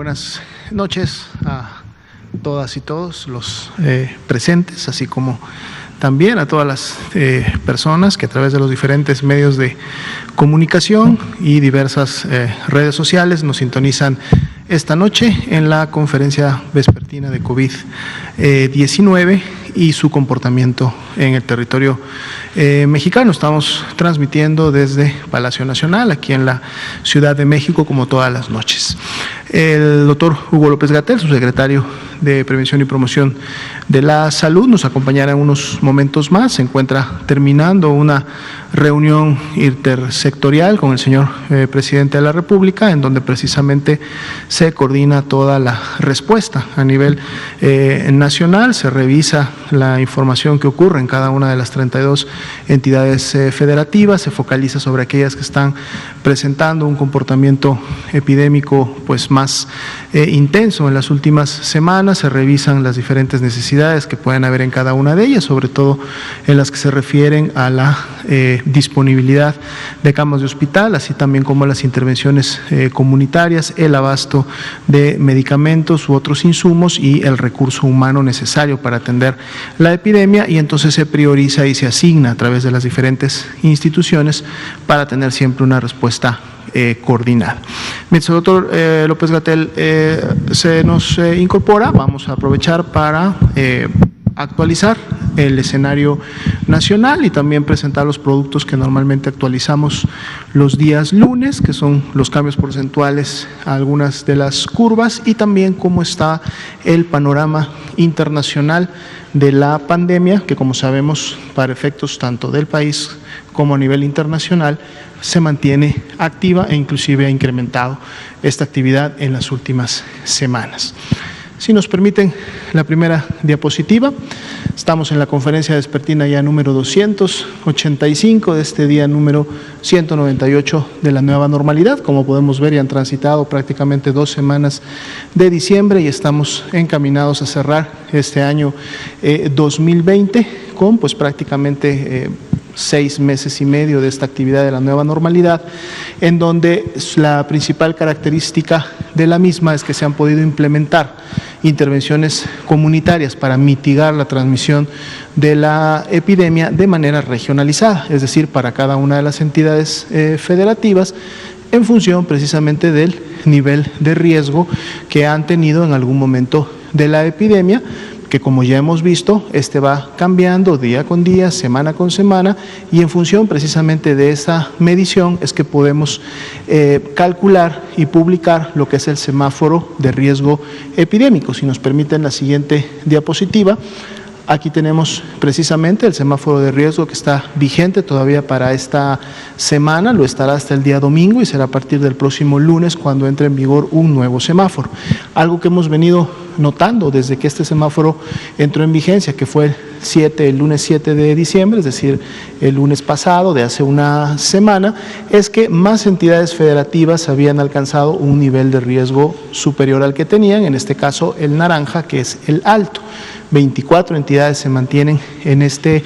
buenas noches a todas y todos los presentes, así como también a todas las personas que a través de los diferentes medios de comunicación y diversas redes sociales nos sintonizan esta noche en la conferencia vespertina de COVID-19 y su comportamiento en el territorio mexicano. Estamos transmitiendo desde Palacio Nacional, aquí en la Ciudad de México, como todas las noches. El doctor Hugo López-Gatell, subsecretario de Prevención y Promoción de la Salud, nos acompañará en unos momentos más. Se encuentra terminando una reunión intersectorial con el señor presidente de la República, en donde precisamente se coordina toda la respuesta a nivel nacional, se revisa la información que ocurre en cada una de las 32 entidades federativas, se focaliza sobre aquellas que están presentando un comportamiento epidémico pues más intenso en las últimas semanas, se revisan las diferentes necesidades que pueden haber en cada una de ellas, sobre todo en las que se refieren a la disponibilidad de camas de hospital, así también como las intervenciones comunitarias, el abasto de medicamentos u otros insumos y el recurso humano necesario para atender la epidemia, y entonces se prioriza y se asigna a través de las diferentes instituciones para tener siempre una respuesta coordinada. Mientras el doctor López-Gatell se nos incorpora, vamos a aprovechar para actualizar el escenario nacional y también presentar los productos que normalmente actualizamos los días lunes, que son los cambios porcentuales a algunas de las curvas, y también cómo está el panorama internacional de la pandemia, que como sabemos, para efectos tanto del país como a nivel internacional, se mantiene activa e inclusive ha incrementado esta actividad en las últimas semanas. Si nos permiten la primera diapositiva, estamos en la conferencia vespertina ya número 285 de este día número 198 de la nueva normalidad. Como podemos ver, ya han transitado prácticamente 2 semanas de diciembre y estamos encaminados a cerrar este año 2020 con pues prácticamente 6 meses y medio de esta actividad de la nueva normalidad, en donde la principal característica de la misma es que se han podido implementar intervenciones comunitarias para mitigar la transmisión de la epidemia de manera regionalizada, es decir, para cada una de las entidades federativas, en función precisamente del nivel de riesgo que han tenido en algún momento de la epidemia, que como ya hemos visto, va cambiando día con día, semana con semana, y en función precisamente de esa medición es que podemos calcular y publicar lo que es el semáforo de riesgo epidémico. Si nos permiten la siguiente diapositiva, aquí tenemos precisamente el semáforo de riesgo que está vigente todavía para esta semana, lo estará hasta el día domingo y será a partir del próximo lunes cuando entre en vigor un nuevo semáforo. Algo que hemos venido notando desde que este semáforo entró en vigencia, que fue el lunes 7 de diciembre, es decir, el lunes pasado, de hace una semana, es que más entidades federativas habían alcanzado un nivel de riesgo superior al que tenían, en este caso el naranja, que es el alto. 24 entidades se mantienen en este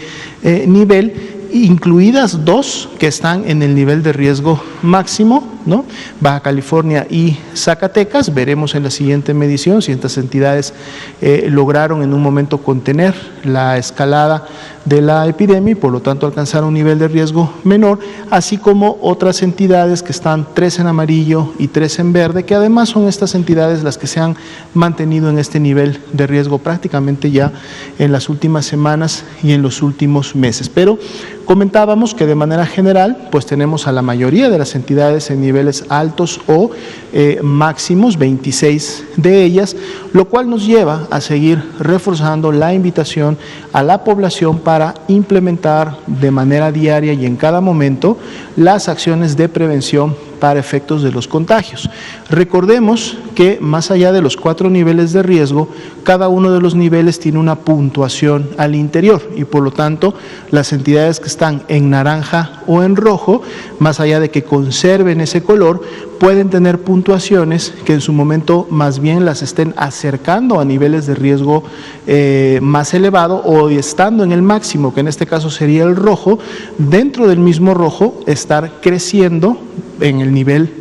nivel, incluidas 2 que están en el nivel de riesgo máximo, ¿no? Baja California y Zacatecas. Veremos en la siguiente medición si estas entidades lograron en un momento contener la escalada de la epidemia y por lo tanto alcanzar un nivel de riesgo menor, así como otras entidades que están 3 en amarillo y 3 en verde, que además son estas entidades las que se han mantenido en este nivel de riesgo prácticamente ya en las últimas semanas y en los últimos meses. Pero comentábamos que de manera general pues tenemos a la mayoría de las entidades en niveles altos o máximos, 26 de ellas, lo cual nos lleva a seguir reforzando la invitación a la población para implementar de manera diaria y en cada momento las acciones de prevención para efectos de los contagios. Recordemos que más allá de los 4 niveles de riesgo, cada uno de los niveles tiene una puntuación al interior y por lo tanto las entidades que están en naranja o en rojo, más allá de que conserven ese color, pueden tener puntuaciones que en su momento más bien las estén acercando a niveles de riesgo más elevado o estando en el máximo, que en este caso sería el rojo, dentro del mismo rojo estar creciendo en el nivel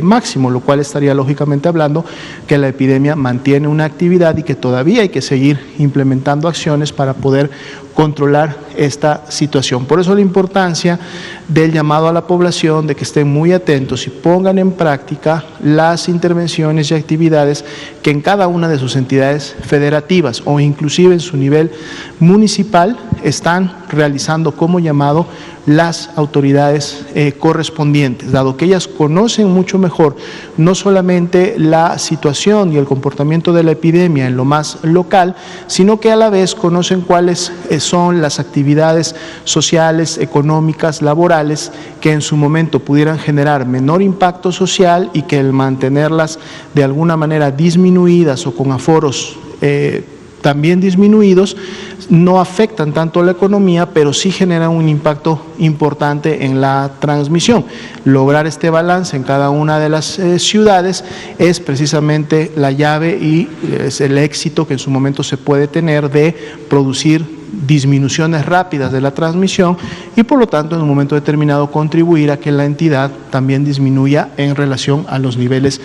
máximo, lo cual estaría lógicamente hablando que la epidemia mantiene una actividad y que todavía hay que seguir implementando acciones para poder controlar esta situación. Por eso la importancia del llamado a la población de que estén muy atentos y pongan en práctica las intervenciones y actividades que en cada una de sus entidades federativas o inclusive en su nivel municipal están realizando como llamado las autoridades correspondientes, dado que ellas conocen mucho mejor no solamente la situación y el comportamiento de la epidemia en lo más local, sino que a la vez conocen cuáles son las actividades sociales, económicas, laborales que en su momento pudieran generar menor impacto social y que el mantenerlas de alguna manera disminuidas o con aforos también disminuidos, no afectan tanto a la economía, pero sí generan un impacto importante en la transmisión. Lograr este balance en cada una de las ciudades es precisamente la llave y es el éxito que en su momento se puede tener de producir disminuciones rápidas de la transmisión y por lo tanto en un momento determinado contribuir a que la entidad también disminuya en relación a los niveles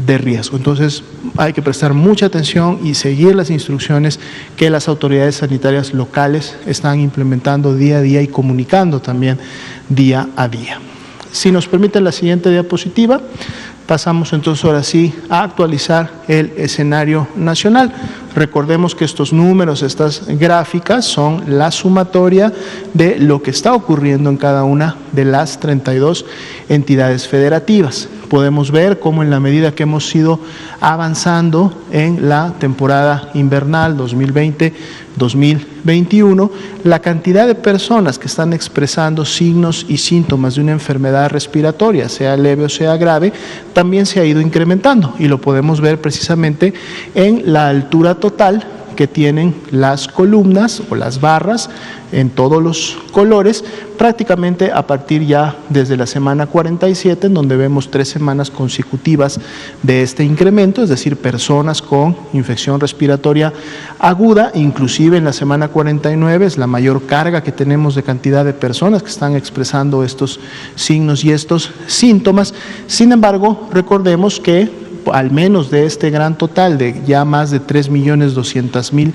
de riesgo. Entonces hay que prestar mucha atención y seguir las instrucciones que las autoridades sanitarias locales están implementando día a día y comunicando también día a día. Si nos permite la siguiente diapositiva, pasamos entonces ahora sí a actualizar el escenario nacional. Recordemos que estos números, estas gráficas son la sumatoria de lo que está ocurriendo en cada una de las 32 entidades federativas. Podemos ver cómo en la medida que hemos ido avanzando en la temporada invernal 2020-2021, la cantidad de personas que están expresando signos y síntomas de una enfermedad respiratoria, sea leve o sea grave, también se ha ido incrementando y lo podemos ver precisamente en la altura total que tienen las columnas o las barras en todos los colores, prácticamente a partir ya desde la semana 47, en donde vemos 3 semanas consecutivas de este incremento, es decir, personas con infección respiratoria aguda, inclusive en la semana 49 es la mayor carga que tenemos de cantidad de personas que están expresando estos signos y estos síntomas. Sin embargo, recordemos que al menos de este gran total de ya más de 3.200.000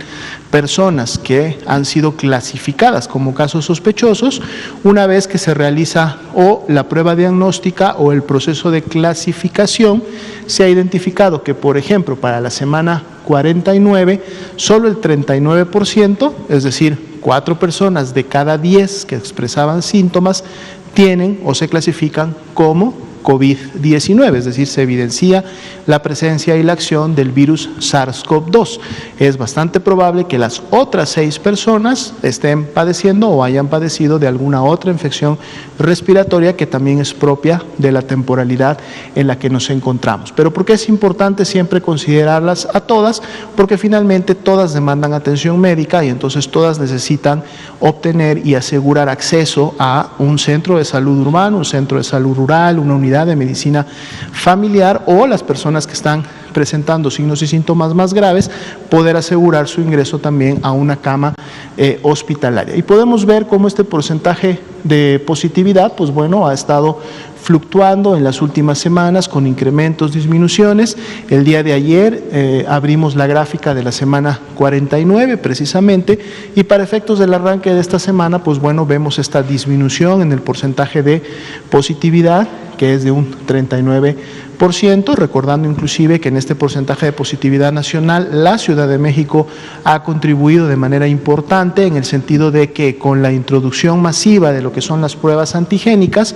personas que han sido clasificadas como casos sospechosos, una vez que se realiza o la prueba diagnóstica o el proceso de clasificación, se ha identificado que, por ejemplo, para la semana 49, solo el 39%, es decir, 4 personas de cada 10 que expresaban síntomas, tienen o se clasifican como COVID-19, es decir, se evidencia la presencia y la acción del virus SARS-CoV-2. Es bastante probable que las otras 6 personas estén padeciendo o hayan padecido de alguna otra infección respiratoria que también es propia de la temporalidad en la que nos encontramos. Pero ¿por qué es importante siempre considerarlas a todas? Porque finalmente todas demandan atención médica y entonces todas necesitan obtener y asegurar acceso a un centro de salud urbano, un centro de salud rural, una unidad de medicina familiar o las personas que están presentando signos y síntomas más graves, poder asegurar su ingreso también a una cama hospitalaria. Y podemos ver cómo este porcentaje de positividad, pues bueno, ha estado fluctuando en las últimas semanas con incrementos, disminuciones. El día de ayer abrimos la gráfica de la semana 49 precisamente y para efectos del arranque de esta semana, pues bueno, vemos esta disminución en el porcentaje de positividad que es de un 39%, recordando inclusive que en este porcentaje de positividad nacional la Ciudad de México ha contribuido de manera importante en el sentido de que con la introducción masiva de lo que son las pruebas antigénicas,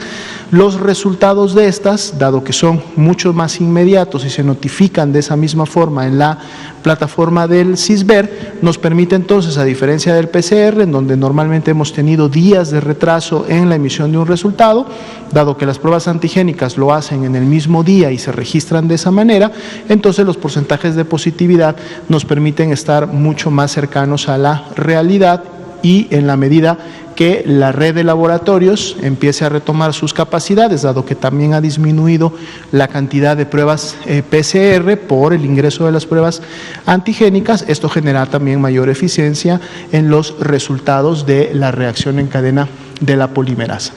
los resultados de estas, dado que son mucho más inmediatos y se notifican de esa misma forma en la plataforma del CISBER, nos permite entonces, a diferencia del PCR, en donde normalmente hemos tenido días de retraso en la emisión de un resultado, dado que las pruebas antigénicas lo hacen en el mismo día y se registran de esa manera, entonces los porcentajes de positividad nos permiten estar mucho más cercanos a la realidad y en la medida que la red de laboratorios empiece a retomar sus capacidades, dado que también ha disminuido la cantidad de pruebas PCR por el ingreso de las pruebas antigénicas, esto genera también mayor eficiencia en los resultados de la reacción en cadena de la polimerasa.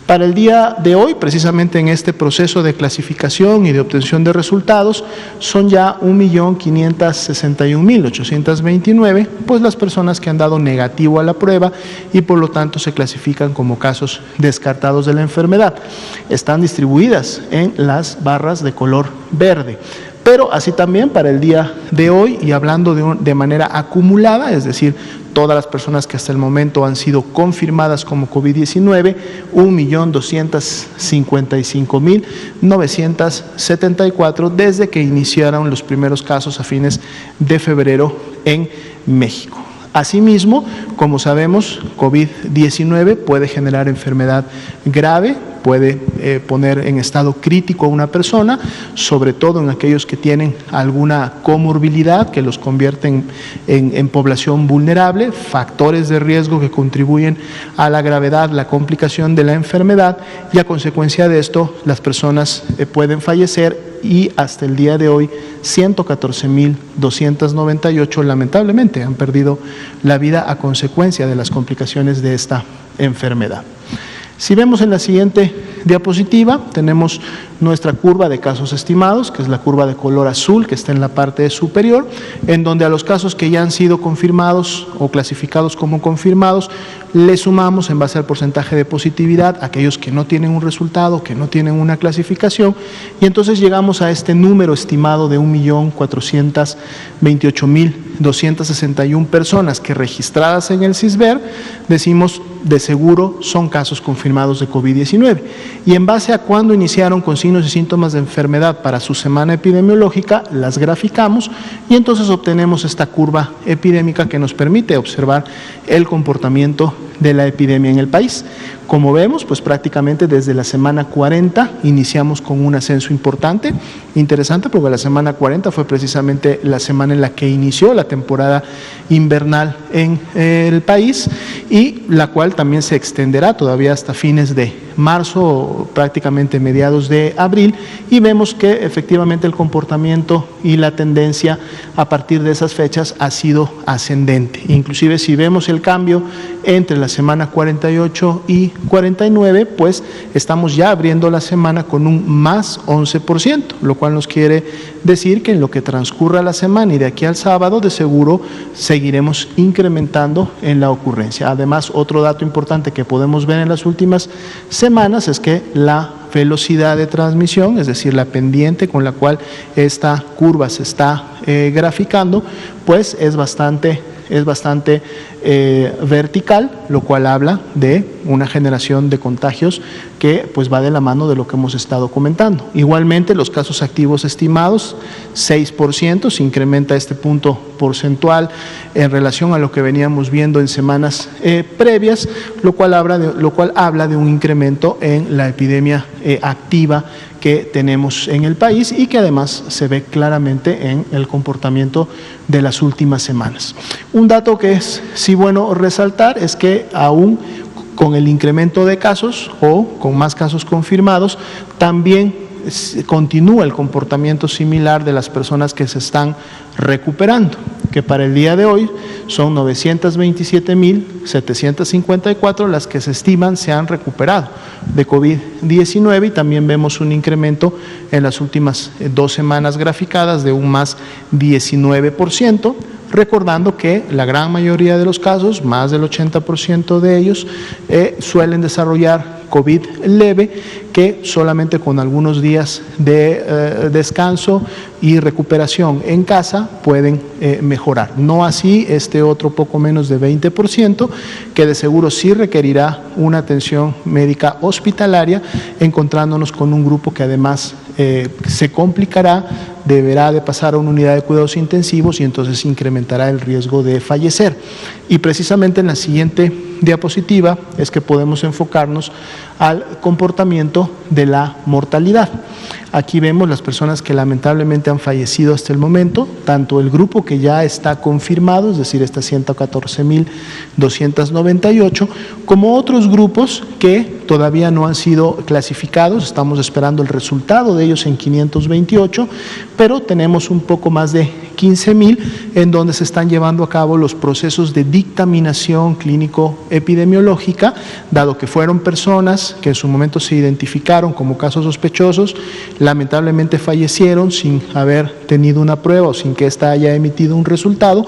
Para el día de hoy, precisamente en este proceso de clasificación y de obtención de resultados, son ya 1.561.829, pues las personas que han dado negativo a la prueba y por lo tanto se clasifican como casos descartados de la enfermedad. Están distribuidas en las barras de color verde. Pero así también para el día de hoy, y hablando de manera acumulada, es decir, todas las personas que hasta el momento han sido confirmadas como COVID-19, 1.255.974 desde que iniciaron los primeros casos a fines de febrero en México. Asimismo, como sabemos, COVID-19 puede generar enfermedad grave, puede poner en estado crítico a una persona, sobre todo en aquellos que tienen alguna comorbilidad que los convierten en población vulnerable, factores de riesgo que contribuyen a la gravedad, la complicación de la enfermedad, y a consecuencia de esto las personas pueden fallecer, y hasta el día de hoy 114.298 lamentablemente han perdido la vida a consecuencia de las complicaciones de esta enfermedad. Si vemos en la siguiente diapositiva, tenemos nuestra curva de casos estimados, que es la curva de color azul que está en la parte superior, en donde a los casos que ya han sido confirmados o clasificados como confirmados, le sumamos en base al porcentaje de positividad aquellos que no tienen un resultado, que no tienen una clasificación, y entonces llegamos a este número estimado de 1.428.261 personas que registradas en el CISBER, decimos de seguro son casos confirmados de COVID-19. Y en base a cuándo iniciaron con signos y síntomas de enfermedad para su semana epidemiológica, las graficamos y entonces obtenemos esta curva epidémica que nos permite observar el comportamiento de la epidemia en el país. Como vemos, pues prácticamente desde la semana 40 iniciamos con un ascenso importante, interesante porque la semana 40 fue precisamente la semana en la que inició la temporada invernal en el país, y la cual también se extenderá todavía hasta fines de marzo, prácticamente mediados de abril, y vemos que efectivamente el comportamiento y la tendencia a partir de esas fechas ha sido ascendente. Inclusive si vemos el cambio entre la semana 48 y 49, pues estamos ya abriendo la semana con un más 11%, lo cual nos quiere decir que en lo que transcurra la semana y de aquí al sábado de seguro seguiremos incrementando en la ocurrencia. Además, otro dato importante que podemos ver en las últimas semanas es que la velocidad de transmisión, es decir, la pendiente con la cual esta curva se está graficando, pues es bastante vertical, lo cual habla de una generación de contagios que pues va de la mano de lo que hemos estado comentando. Igualmente, los casos activos estimados, 6%, se incrementa este punto porcentual en relación a lo que veníamos viendo en semanas previas, lo cual habla de un incremento en la epidemia activa que tenemos en el país y que además se ve claramente en el comportamiento de las últimas semanas. Un dato que es sí bueno resaltar es que aún con el incremento de casos o con más casos confirmados, también continúa el comportamiento similar de las personas que se están recuperando, que para el día de hoy son 927.754 las que se estiman se han recuperado de COVID-19, y también vemos un incremento en las últimas 2 semanas graficadas de un más 19%, recordando que la gran mayoría de los casos, más del 80% de ellos, suelen desarrollar COVID leve, que solamente con algunos días de descanso y recuperación en casa pueden mejorar. No así este otro poco menos de 20%, que de seguro sí requerirá una atención médica hospitalaria, encontrándonos con un grupo que además se complicará, deberá de pasar a una unidad de cuidados intensivos y entonces incrementará el riesgo de fallecer. Y precisamente en la siguiente diapositiva es que podemos enfocarnos al comportamiento de la mortalidad. Aquí vemos las personas que lamentablemente han fallecido hasta el momento, tanto el grupo que ya está confirmado, es decir, estas 114.298, como otros grupos que todavía no han sido clasificados. Estamos esperando el resultado de ellos en 528, pero tenemos un poco más de 15.000, en donde se están llevando a cabo los procesos de dictaminación clínico-epidemiológica, dado que fueron personas que en su momento se identificaron como casos sospechosos, lamentablemente fallecieron sin haber tenido una prueba o sin que ésta haya emitido un resultado.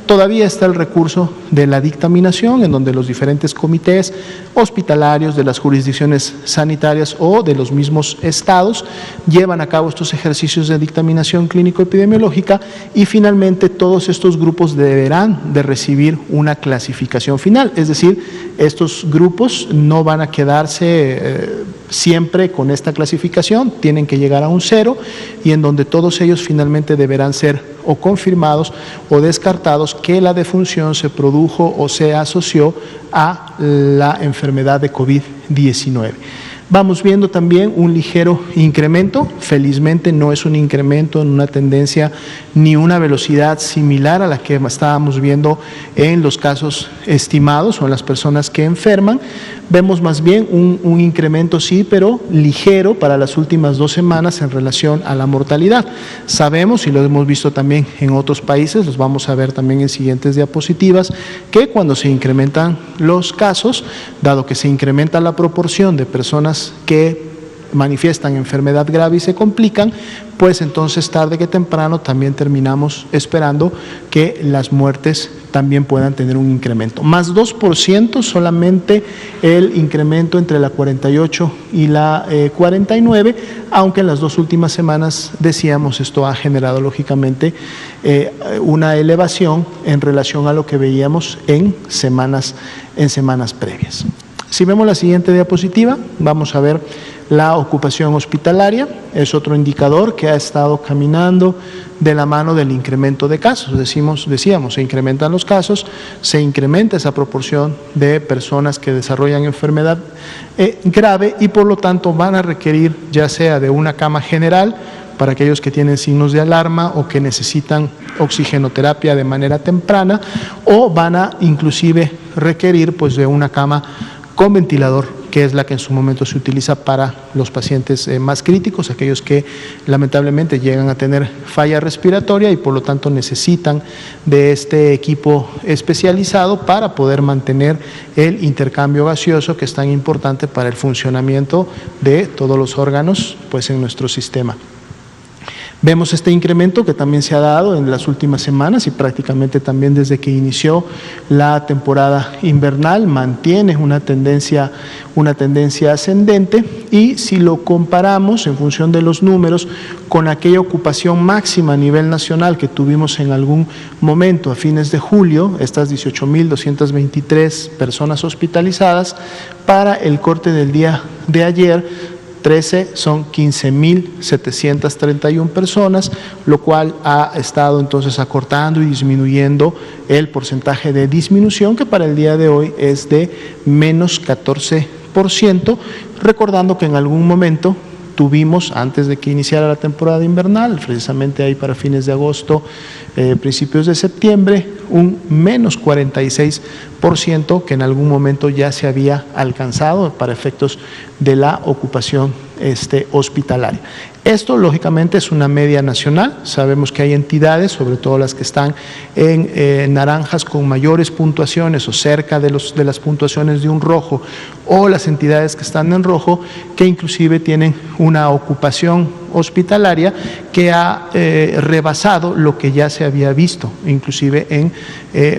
Todavía está el recurso de la dictaminación, en donde los diferentes comités hospitalarios de las jurisdicciones sanitarias o de los mismos estados llevan a cabo estos ejercicios de dictaminación clínico-epidemiológica, y finalmente todos estos grupos deberán de recibir una clasificación final. Es decir, estos grupos no van a quedarse siempre con esta clasificación, tienen que llegar a un 0, y en donde todos ellos finalmente deberán ser o confirmados o descartados que la defunción se produjo o se asoció a la enfermedad de COVID-19. Vamos viendo también un ligero incremento, felizmente no es un incremento en una tendencia ni una velocidad similar a la que estábamos viendo en los casos estimados o en las personas que enferman. Vemos más bien un incremento, sí, pero ligero para las últimas 2 semanas en relación a la mortalidad. Sabemos, y lo hemos visto también en otros países, los vamos a ver también en siguientes diapositivas, que cuando se incrementan los casos, dado que se incrementa la proporción de personas que manifiestan enfermedad grave y se complican, pues entonces tarde que temprano también terminamos esperando que las muertes también puedan tener un incremento. Más 2% solamente el incremento entre la 48 y la 49, aunque en las 2 últimas semanas, decíamos, esto ha generado lógicamente una elevación en relación a lo que veíamos en semanas previas. Si vemos la siguiente diapositiva, vamos a ver la ocupación hospitalaria. Es otro indicador que ha estado caminando de la mano del incremento de casos. Decíamos, se incrementan los casos, se incrementa esa proporción de personas que desarrollan enfermedad grave, y por lo tanto van a requerir ya sea de una cama general para aquellos que tienen signos de alarma o que necesitan oxigenoterapia de manera temprana, o van a inclusive requerir pues de una cama con ventilador, que es la que en su momento se utiliza para los pacientes más críticos, aquellos que lamentablemente llegan a tener falla respiratoria y por lo tanto necesitan de este equipo especializado para poder mantener el intercambio gaseoso, que es tan importante para el funcionamiento de todos los órganos pues en nuestro sistema. Vemos este incremento que también se ha dado en las últimas semanas y prácticamente también desde que inició la temporada invernal, mantiene una tendencia ascendente, y si lo comparamos en función de los números con aquella ocupación máxima a nivel nacional que tuvimos en algún momento a fines de julio, estas 18.223 personas hospitalizadas, para el corte del día de ayer, 13 son 15.731 personas, lo cual ha estado entonces acortando y disminuyendo el porcentaje de disminución, que para el día de hoy es de menos 14%, recordando que en algún momento tuvimos, antes de que iniciara la temporada invernal, precisamente ahí para fines de agosto, principios de septiembre, un menos 46% que en algún momento ya se había alcanzado para efectos de la ocupación hospitalaria. Esto lógicamente es una media nacional. Sabemos que hay entidades, sobre todo las que están en naranjas, con mayores puntuaciones o cerca de las puntuaciones de un rojo, o las entidades que están en rojo, que inclusive tienen una ocupación hospitalaria que ha rebasado lo que ya se había visto, inclusive en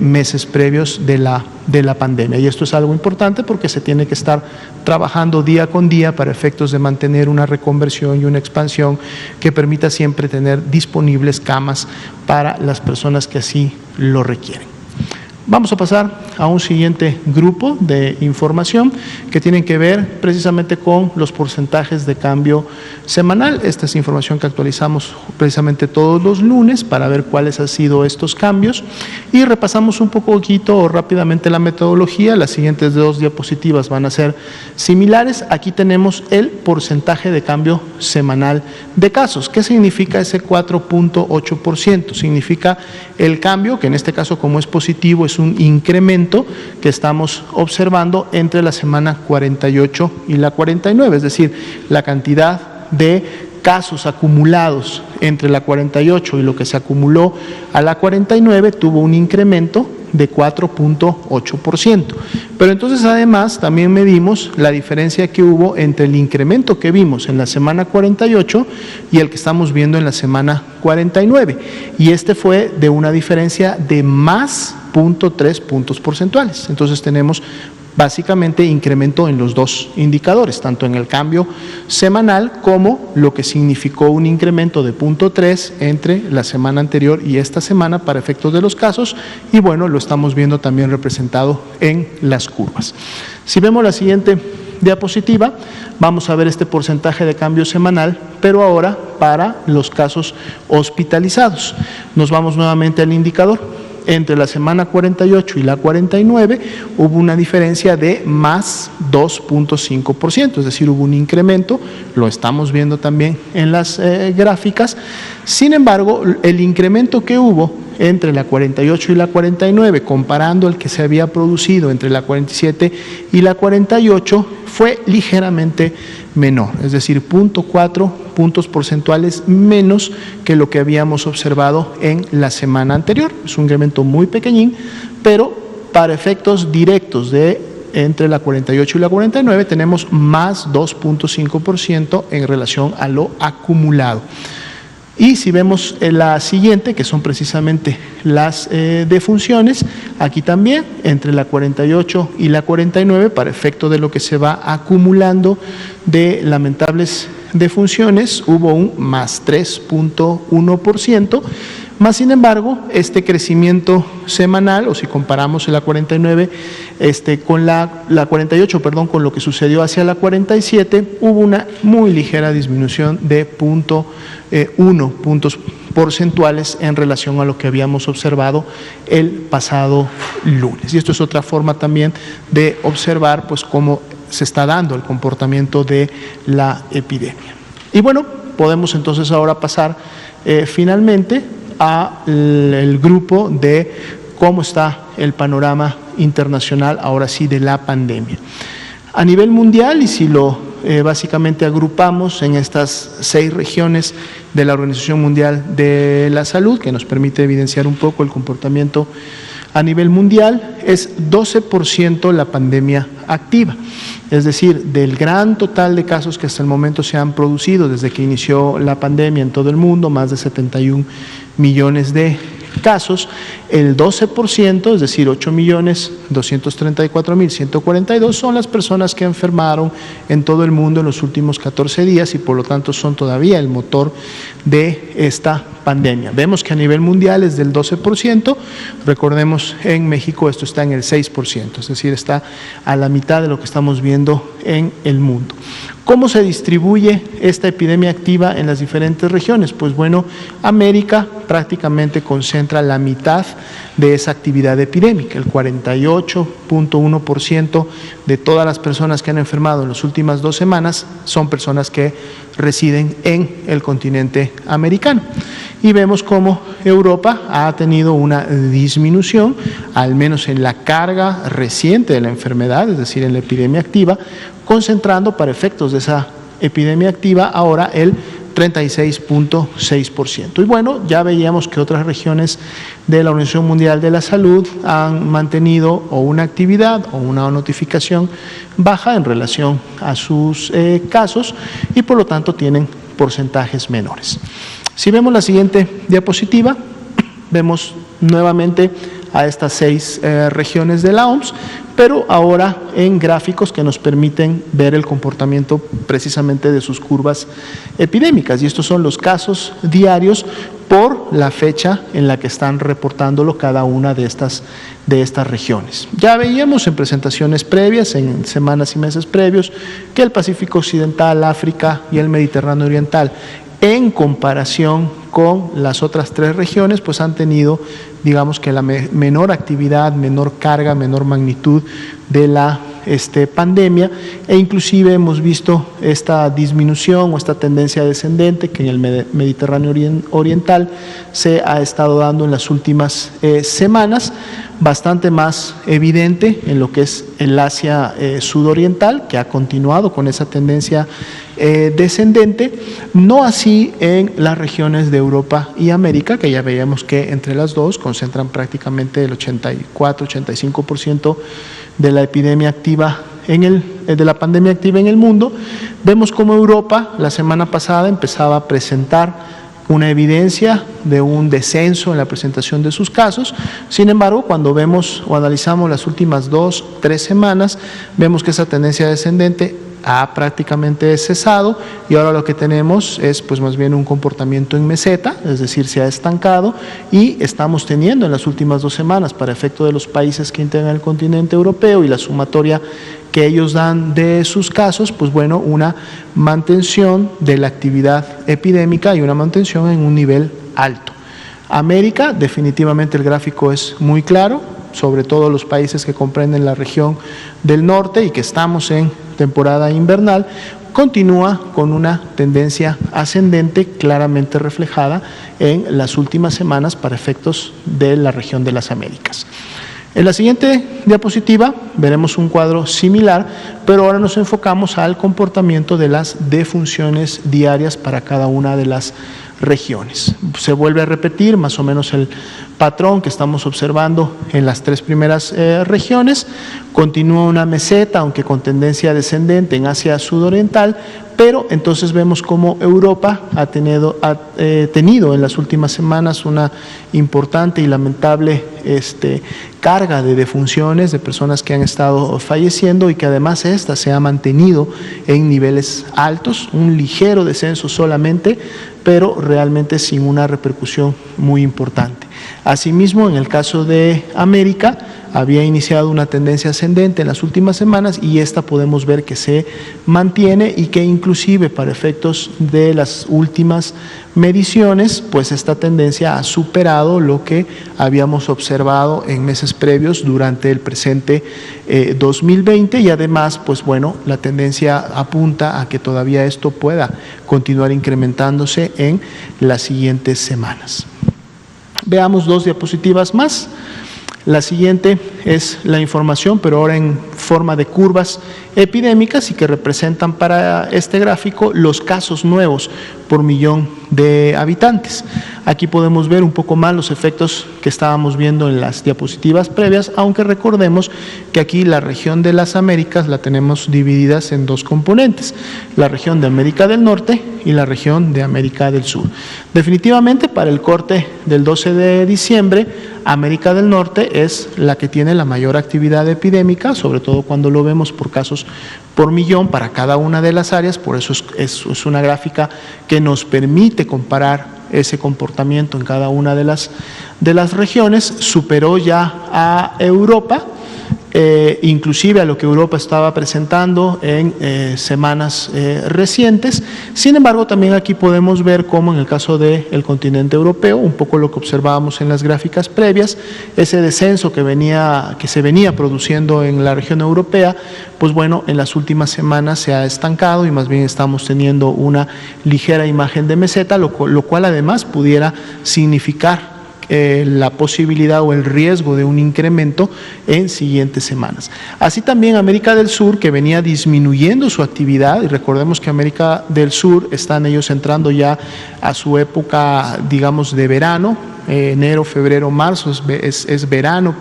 meses previos de la pandemia. Y esto es algo importante porque se tiene que estar trabajando día con día para efectos de mantener una reconversión y una expansión que permita siempre tener disponibles camas para las personas que así lo requieren. Vamos a pasar a un siguiente grupo de información que tienen que ver precisamente con los porcentajes de cambio semanal. Esta es información que actualizamos precisamente todos los lunes para ver cuáles han sido estos cambios, y repasamos un poquito rápidamente la metodología. Las siguientes 2 diapositivas van a ser similares. Aquí tenemos el porcentaje de cambio semanal de casos. ¿Qué significa ese 4.8%? Significa el cambio, que en este caso, como es positivo, es un incremento que estamos observando entre la semana 48 y la 49, es decir, la cantidad de casos acumulados entre la 48 y lo que se acumuló a la 49 tuvo un incremento de 4.8%. Pero entonces además también medimos la diferencia que hubo entre el incremento que vimos en la semana 48 y el que estamos viendo en la semana 49. Y este fue de una diferencia de más 0.3 puntos porcentuales. Entonces tenemos básicamente incremento en los dos indicadores, tanto en el cambio semanal como lo que significó un incremento de 0.3 entre la semana anterior y esta semana para efectos de los casos, y bueno, lo estamos viendo también representado en las curvas. Si vemos la siguiente diapositiva, vamos a ver este porcentaje de cambio semanal, pero ahora para los casos hospitalizados. Nos vamos nuevamente al indicador. Entre la semana 48 y la 49 hubo una diferencia de más 2.5%, es decir, hubo un incremento, lo estamos viendo también en las gráficas. Sin embargo, el incremento que hubo entre la 48 y la 49, comparando el que se había producido entre la 47 y la 48, fue ligeramente menor, es decir, 0.4 puntos porcentuales menos que lo que habíamos observado en la semana anterior. Es un incremento muy pequeñín, pero para efectos directos de entre la 48 y la 49 tenemos más 2.5% en relación a lo acumulado. Y si vemos la siguiente, que son precisamente las defunciones, aquí también entre la 48 y la 49, para efecto de lo que se va acumulando de lamentables defunciones, hubo un más 3.1%, más sin embargo, este crecimiento semanal, o si comparamos la 49 con la 48, perdón, con lo que sucedió hacia la 47, hubo una muy ligera disminución de 0.1 puntos porcentuales en relación a lo que habíamos observado el pasado lunes. Y esto es otra forma también de observar pues cómo se está dando el comportamiento de la epidemia. Y bueno, podemos entonces ahora pasar finalmente al grupo de cómo está el panorama internacional, ahora sí, de la pandemia. A nivel mundial, y si lo básicamente agrupamos en estas 6 regiones de la Organización Mundial de la Salud, que nos permite evidenciar un poco el comportamiento a nivel mundial, es 12% la pandemia activa. Es decir, del gran total de casos que hasta el momento se han producido desde que inició la pandemia en todo el mundo, más de 71 millones de casos, el 12%, es decir, 8.234.142 son las personas que enfermaron en todo el mundo en los últimos 14 días y por lo tanto son todavía el motor de esta pandemia. Vemos que a nivel mundial es del 12%, recordemos en México esto está en el 6%, es decir, está a la mitad de lo que estamos viendo en el mundo. ¿Cómo se distribuye esta epidemia activa en las diferentes regiones? Pues bueno, América prácticamente concentra la mitad de esa actividad epidémica, el 48.1% de todas las personas que han enfermado en las últimas 2 semanas son personas que residen en el continente americano. Y vemos cómo Europa ha tenido una disminución, al menos en la carga reciente de la enfermedad, es decir, en la epidemia activa, concentrando para efectos de esa epidemia activa ahora el 36.6%. Y bueno, ya veíamos que otras regiones de la Organización Mundial de la Salud han mantenido o una actividad o una notificación baja en relación a sus casos y por lo tanto tienen porcentajes menores. Si vemos la siguiente diapositiva, vemos nuevamente a estas 6 regiones de la OMS, pero ahora en gráficos que nos permiten ver el comportamiento precisamente de sus curvas epidémicas. Y estos son los casos diarios por la fecha en la que están reportándolo cada una de estas regiones. Ya veíamos en presentaciones previas, en semanas y meses previos, que el Pacífico Occidental, África y el Mediterráneo Oriental, en comparación con las otras 3 regiones, pues han tenido, digamos que la menor actividad, menor carga, menor magnitud de la pandemia, e inclusive hemos visto esta disminución o esta tendencia descendente que en el Mediterráneo Oriental se ha estado dando en las últimas semanas, bastante más evidente en lo que es el Asia sudoriental, que ha continuado con esa tendencia descendente, no así en las regiones de Europa y América, que ya veíamos que entre las dos concentran prácticamente el 84-85% de la epidemia activa de la pandemia activa en el mundo. Vemos como Europa la semana pasada empezaba a presentar una evidencia de un descenso en la presentación de sus casos. Sin embargo, cuando vemos o analizamos las últimas 2-3 semanas, vemos que esa tendencia descendente ha prácticamente cesado y ahora lo que tenemos es pues más bien un comportamiento en meseta, es decir, se ha estancado y estamos teniendo en las últimas 2 semanas, para efecto de los países que integran el continente europeo y la sumatoria que ellos dan de sus casos, pues bueno, una mantención de la actividad epidémica y una mantención en un nivel alto. América, definitivamente el gráfico es muy claro, sobre todo los países que comprenden la región del norte y que estamos en temporada invernal, continúa con una tendencia ascendente claramente reflejada en las últimas semanas para efectos de la región de las Américas. En la siguiente diapositiva veremos un cuadro similar, pero ahora nos enfocamos al comportamiento de las defunciones diarias para cada una de las regiones. Se vuelve a repetir más o menos el patrón que estamos observando en las 3 primeras regiones. Continúa una meseta, aunque con tendencia descendente en Asia sudoriental, pero entonces vemos cómo Europa ha tenido en las últimas semanas una importante y lamentable carga de defunciones de personas que han estado falleciendo y que además esta se ha mantenido en niveles altos, un ligero descenso solamente, pero realmente sin una repercusión muy importante. Asimismo, en el caso de América, había iniciado una tendencia ascendente en las últimas semanas y esta podemos ver que se mantiene y que inclusive para efectos de las últimas mediciones, pues esta tendencia ha superado lo que habíamos observado en meses previos durante el presente 2020 y además, pues bueno, la tendencia apunta a que todavía esto pueda continuar incrementándose en las siguientes semanas. Veamos 2 diapositivas más. La siguiente es la información, pero ahora en forma de curvas epidémicas y que representan para este gráfico los casos nuevos por millón de habitantes. Aquí podemos ver un poco más los efectos que estábamos viendo en las diapositivas previas, aunque recordemos que aquí la región de las Américas la tenemos divididas en 2 componentes, la región de América del Norte y la región de América del Sur. Definitivamente para el corte del 12 de diciembre, América del Norte es la que tiene la mayor actividad epidémica, sobre todo cuando lo vemos por casos por millón para cada una de las áreas, por eso es una gráfica que nos permite comparar ese comportamiento en cada una de las regiones. Superó ya a Europa, inclusive a lo que Europa estaba presentando en semanas recientes. Sin embargo, también aquí podemos ver cómo en el caso del continente europeo, un poco lo que observábamos en las gráficas previas, ese descenso que se venía produciendo en la región europea, pues bueno, en las últimas semanas se ha estancado y más bien estamos teniendo una ligera imagen de meseta, lo cual además pudiera significar la posibilidad o el riesgo de un incremento en siguientes semanas. Así también América del Sur, que venía disminuyendo su actividad, y recordemos que América del Sur están ellos entrando ya a su época, digamos, de verano, enero, febrero, marzo, es verano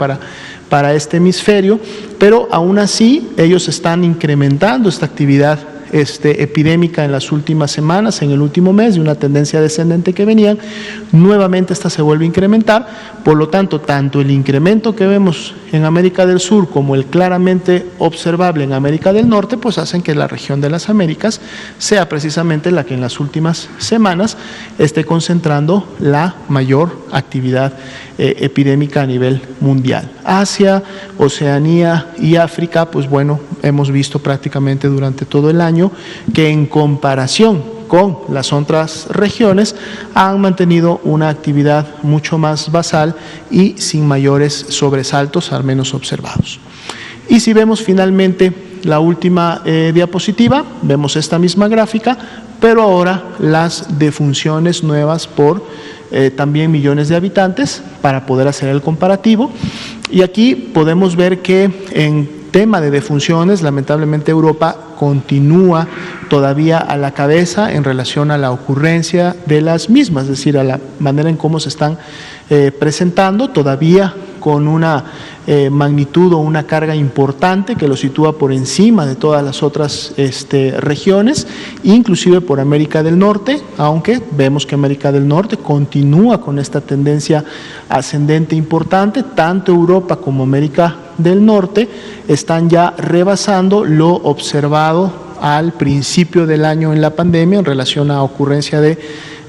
para este hemisferio, pero aún así ellos están incrementando esta actividad epidémica en las últimas semanas, en el último mes, de una tendencia descendente que venían, nuevamente esta se vuelve a incrementar. Por lo tanto, tanto el incremento que vemos en América del Sur como el claramente observable en América del Norte, pues hacen que la región de las Américas sea precisamente la que en las últimas semanas esté concentrando la mayor actividad epidémica a nivel mundial. Asia, Oceanía y África, pues bueno, hemos visto prácticamente durante todo el año que en comparación con las otras regiones han mantenido una actividad mucho más basal y sin mayores sobresaltos, al menos observados. Y si vemos finalmente la última diapositiva, vemos esta misma gráfica, pero ahora las defunciones nuevas por también millones de habitantes para poder hacer el comparativo. Y aquí podemos ver que en tema de defunciones, lamentablemente Europa continúa todavía a la cabeza en relación a la ocurrencia de las mismas, es decir, a la manera en cómo se están presentando, todavía con una magnitud o una carga importante que lo sitúa por encima de todas las otras regiones, inclusive por América del Norte, aunque vemos que América del Norte continúa con esta tendencia ascendente importante. Tanto Europa como América del Norte están ya rebasando lo observado al principio del año en la pandemia en relación a ocurrencia de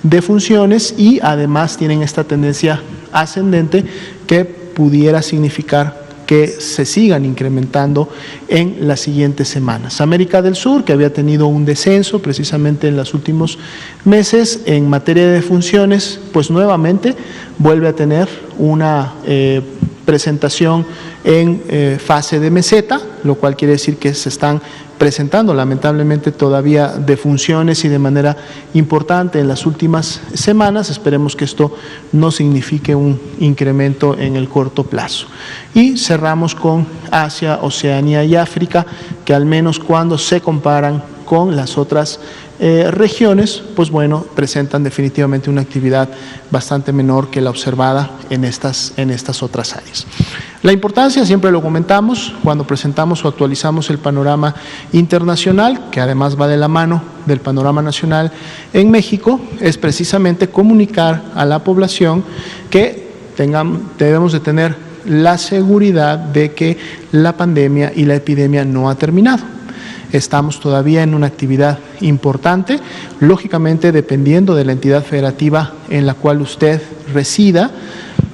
defunciones, y además tienen esta tendencia ascendente que pudiera significar que se sigan incrementando en las siguientes semanas. América del Sur, que había tenido un descenso precisamente en los últimos meses en materia de defunciones, pues nuevamente vuelve a tener una presentación en fase de meseta, lo cual quiere decir que se están presentando lamentablemente todavía defunciones y de manera importante en las últimas semanas. Esperemos que esto no signifique un incremento en el corto plazo. Y cerramos con Asia, Oceanía y África, que al menos cuando se comparan con las otras regiones, pues bueno, presentan definitivamente una actividad bastante menor que la observada en estas otras áreas. La importancia, siempre lo comentamos, cuando presentamos o actualizamos el panorama internacional, que además va de la mano del panorama nacional en México, es precisamente comunicar a la población que debemos de tener la seguridad de que la pandemia y la epidemia no ha terminado. Estamos todavía en una actividad importante, lógicamente dependiendo de la entidad federativa en la cual usted resida,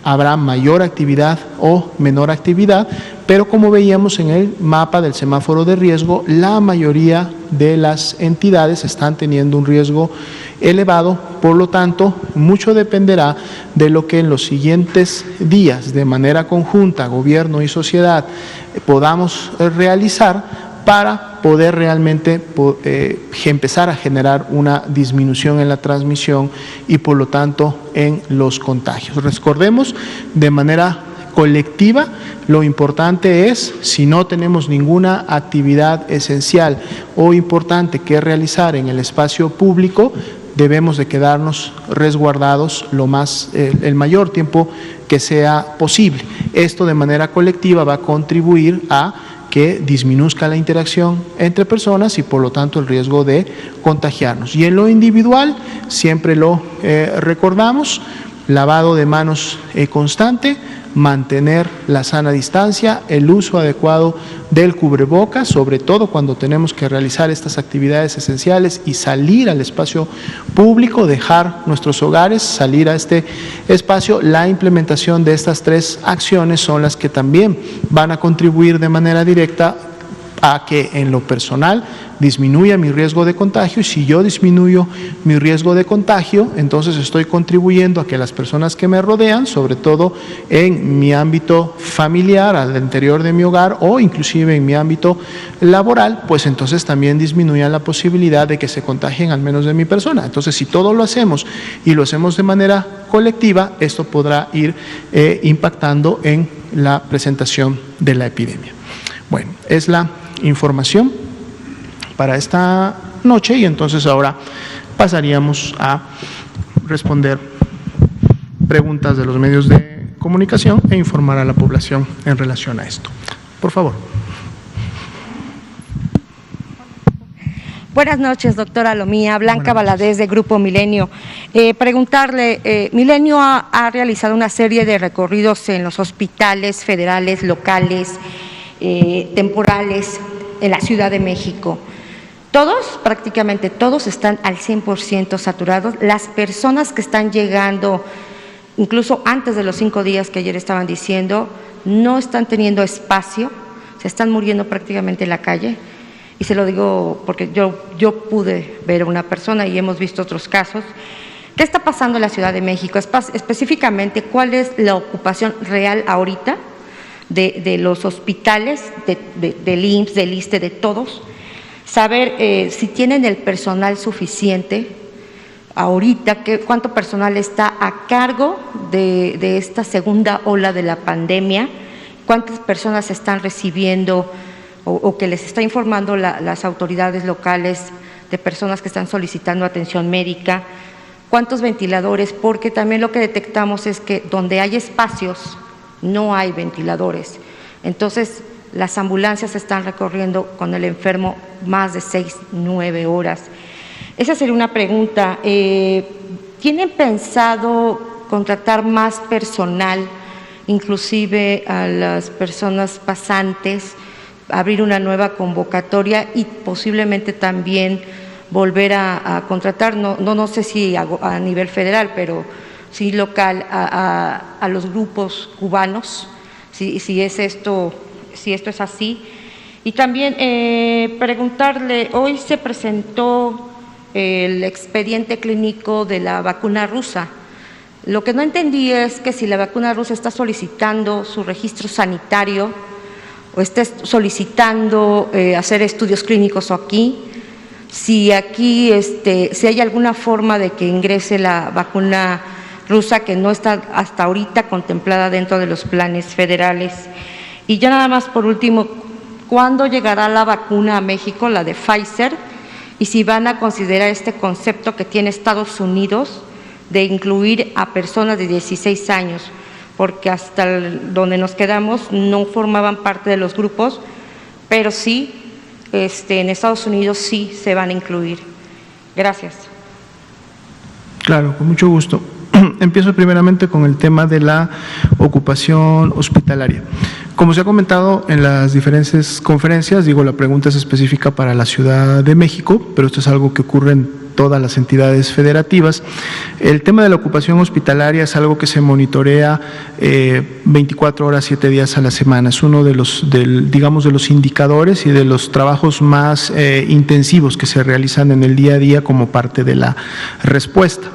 habrá mayor actividad o menor actividad, pero como veíamos en el mapa del semáforo de riesgo, la mayoría de las entidades están teniendo un riesgo elevado, por lo tanto, mucho dependerá de lo que en los siguientes días, de manera conjunta, gobierno y sociedad, podamos realizar para poder realmente empezar a generar una disminución en la transmisión y por lo tanto en los contagios. Recordemos, de manera colectiva, lo importante es, si no tenemos ninguna actividad esencial o importante que realizar en el espacio público, debemos de quedarnos resguardados el mayor tiempo que sea posible. Esto de manera colectiva va a contribuir a que disminuzca la interacción entre personas y por lo tanto el riesgo de contagiarnos. Y en lo individual, siempre lo recordamos, lavado de manos constante, mantener la sana distancia, el uso adecuado del cubrebocas, sobre todo cuando tenemos que realizar estas actividades esenciales y salir al espacio público, dejar nuestros hogares, salir a este espacio. La implementación de estas tres acciones son las que también van a contribuir de manera directa a que en lo personal disminuya mi riesgo de contagio, y si yo disminuyo mi riesgo de contagio, entonces estoy contribuyendo a que las personas que me rodean, sobre todo en mi ámbito familiar, al interior de mi hogar o inclusive en mi ámbito laboral, pues entonces también disminuya la posibilidad de que se contagien al menos de mi persona. Entonces, si todo lo hacemos y lo hacemos de manera colectiva, esto podrá ir impactando en la presentación de la epidemia. Bueno, es la información para esta noche y entonces ahora pasaríamos a responder preguntas de los medios de comunicación e informar a la población en relación a esto. Por favor. Buenas noches, doctora Lomía. Blanca Valadez, de Grupo Milenio. Preguntarle, Milenio ha realizado una serie de recorridos en los hospitales federales, locales, temporales en la Ciudad de México. Todos, prácticamente todos, están al 100% saturados. Las personas que están llegando, incluso antes de los 5 días que ayer estaban diciendo, no están teniendo espacio, se están muriendo prácticamente en la calle. Y se lo digo porque yo pude ver a una persona y hemos visto otros casos. ¿Qué está pasando en la Ciudad de México? Específicamente, ¿cuál es la ocupación real ahorita de los hospitales, del IMSS, del ISSSTE, de todos? Saber si tienen el personal suficiente ahorita, cuánto personal está a cargo de esta segunda ola de la pandemia, cuántas personas están recibiendo o que les está informando las autoridades locales de personas que están solicitando atención médica? ¿Cuántos ventiladores? Porque también lo que detectamos es que donde hay espacios no hay ventiladores. Entonces, las ambulancias están recorriendo con el enfermo más de 6, 9 horas. Esa sería una pregunta. ¿Tienen pensado contratar más personal, inclusive a las personas pasantes, abrir una nueva convocatoria y posiblemente también volver a contratar, no sé si a nivel federal, pero sí local, a los grupos cubanos, si esto es así? Y también preguntarle, hoy se presentó el expediente clínico de la vacuna rusa. Lo que no entendí es que si la vacuna rusa está solicitando su registro sanitario o está solicitando hacer estudios clínicos aquí, si aquí si hay alguna forma de que ingrese la vacuna rusa que no está hasta ahorita contemplada dentro de los planes federales. Y ya nada más por último, ¿cuándo llegará la vacuna a México, la de Pfizer? Y si van a considerar este concepto que tiene Estados Unidos de incluir a personas de 16 años, porque hasta donde nos quedamos no formaban parte de los grupos, pero sí, en Estados Unidos sí se van a incluir. Gracias. Claro, con mucho gusto. Empiezo primeramente con el tema de la ocupación hospitalaria. Como se ha comentado en las diferentes conferencias, la pregunta es específica para la Ciudad de México, pero esto es algo que ocurre en todas las entidades federativas. El tema de la ocupación hospitalaria es algo que se monitorea 24 horas, 7 días a la semana. Es uno de los indicadores y de los trabajos más intensivos que se realizan en el día a día como parte de la respuesta.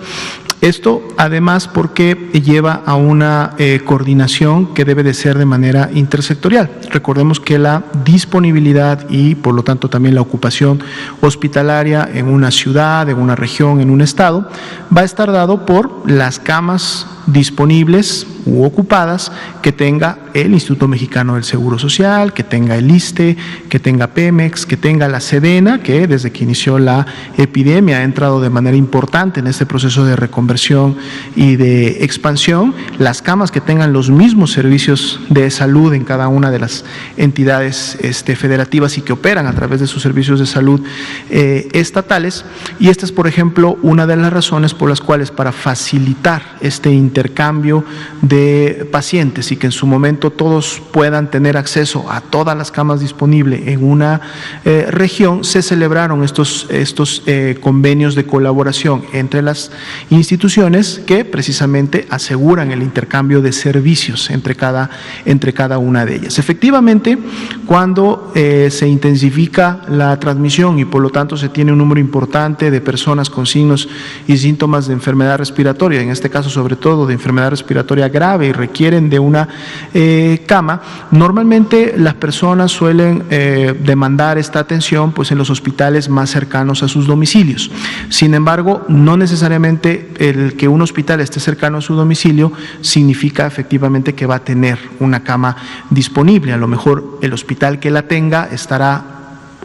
Esto además porque lleva a una coordinación que debe de ser de manera intersectorial. Recordemos que la disponibilidad y por lo tanto también la ocupación hospitalaria en una ciudad, en una región, en un estado, va a estar dado por las camas disponibles u ocupadas que tenga el Instituto Mexicano del Seguro Social, que tenga el ISSSTE, que tenga Pemex, que tenga la Sedena, que desde que inició la epidemia ha entrado de manera importante en este proceso de reconversión y de expansión, las camas que tengan los mismos servicios de salud en cada una de las entidades federativas y que operan a través de sus servicios de salud estatales. Y esta es, por ejemplo, una de las razones por las cuales, para facilitar este intercambio de pacientes y que en su momento todos puedan tener acceso a todas las camas disponibles en una región, se celebraron estos convenios de colaboración entre las instituciones que precisamente aseguran el intercambio de servicios entre cada una de ellas. Efectivamente, cuando se intensifica la transmisión y por lo tanto se tiene un número importante de personas con signos y síntomas de enfermedad respiratoria, en este caso sobre todo de enfermedad respiratoria grave y requieren de una cama, normalmente las personas suelen demandar esta atención en los hospitales más cercanos a sus domicilios. Sin embargo, no necesariamente el que un hospital esté cercano a su domicilio significa efectivamente que va a tener una cama disponible. A lo mejor el hospital que la tenga estará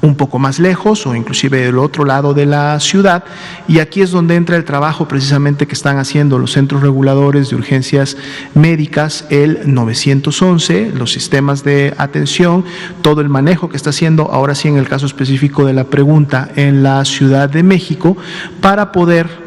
un poco más lejos o inclusive del otro lado de la ciudad, y aquí es donde entra el trabajo precisamente que están haciendo los centros reguladores de urgencias médicas, el 911, los sistemas de atención, todo el manejo que está haciendo, ahora sí en el caso específico de la pregunta, en la Ciudad de México, para poder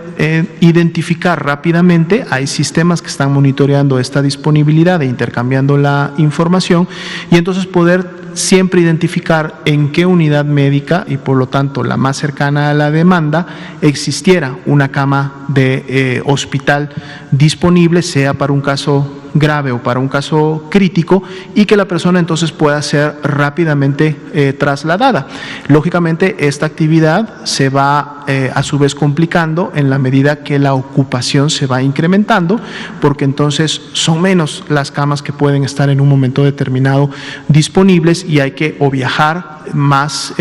identificar rápidamente. Hay sistemas que están monitoreando esta disponibilidad e intercambiando la información, y entonces poder siempre identificar en qué unidad médica y por lo tanto la más cercana a la demanda existiera una cama de hospital disponible, sea para un caso grave o para un caso crítico, y que la persona entonces pueda ser rápidamente trasladada. Lógicamente, esta actividad se va a su vez complicando en la medida que la ocupación se va incrementando, porque entonces son menos las camas que pueden estar en un momento determinado disponibles y hay que o viajar más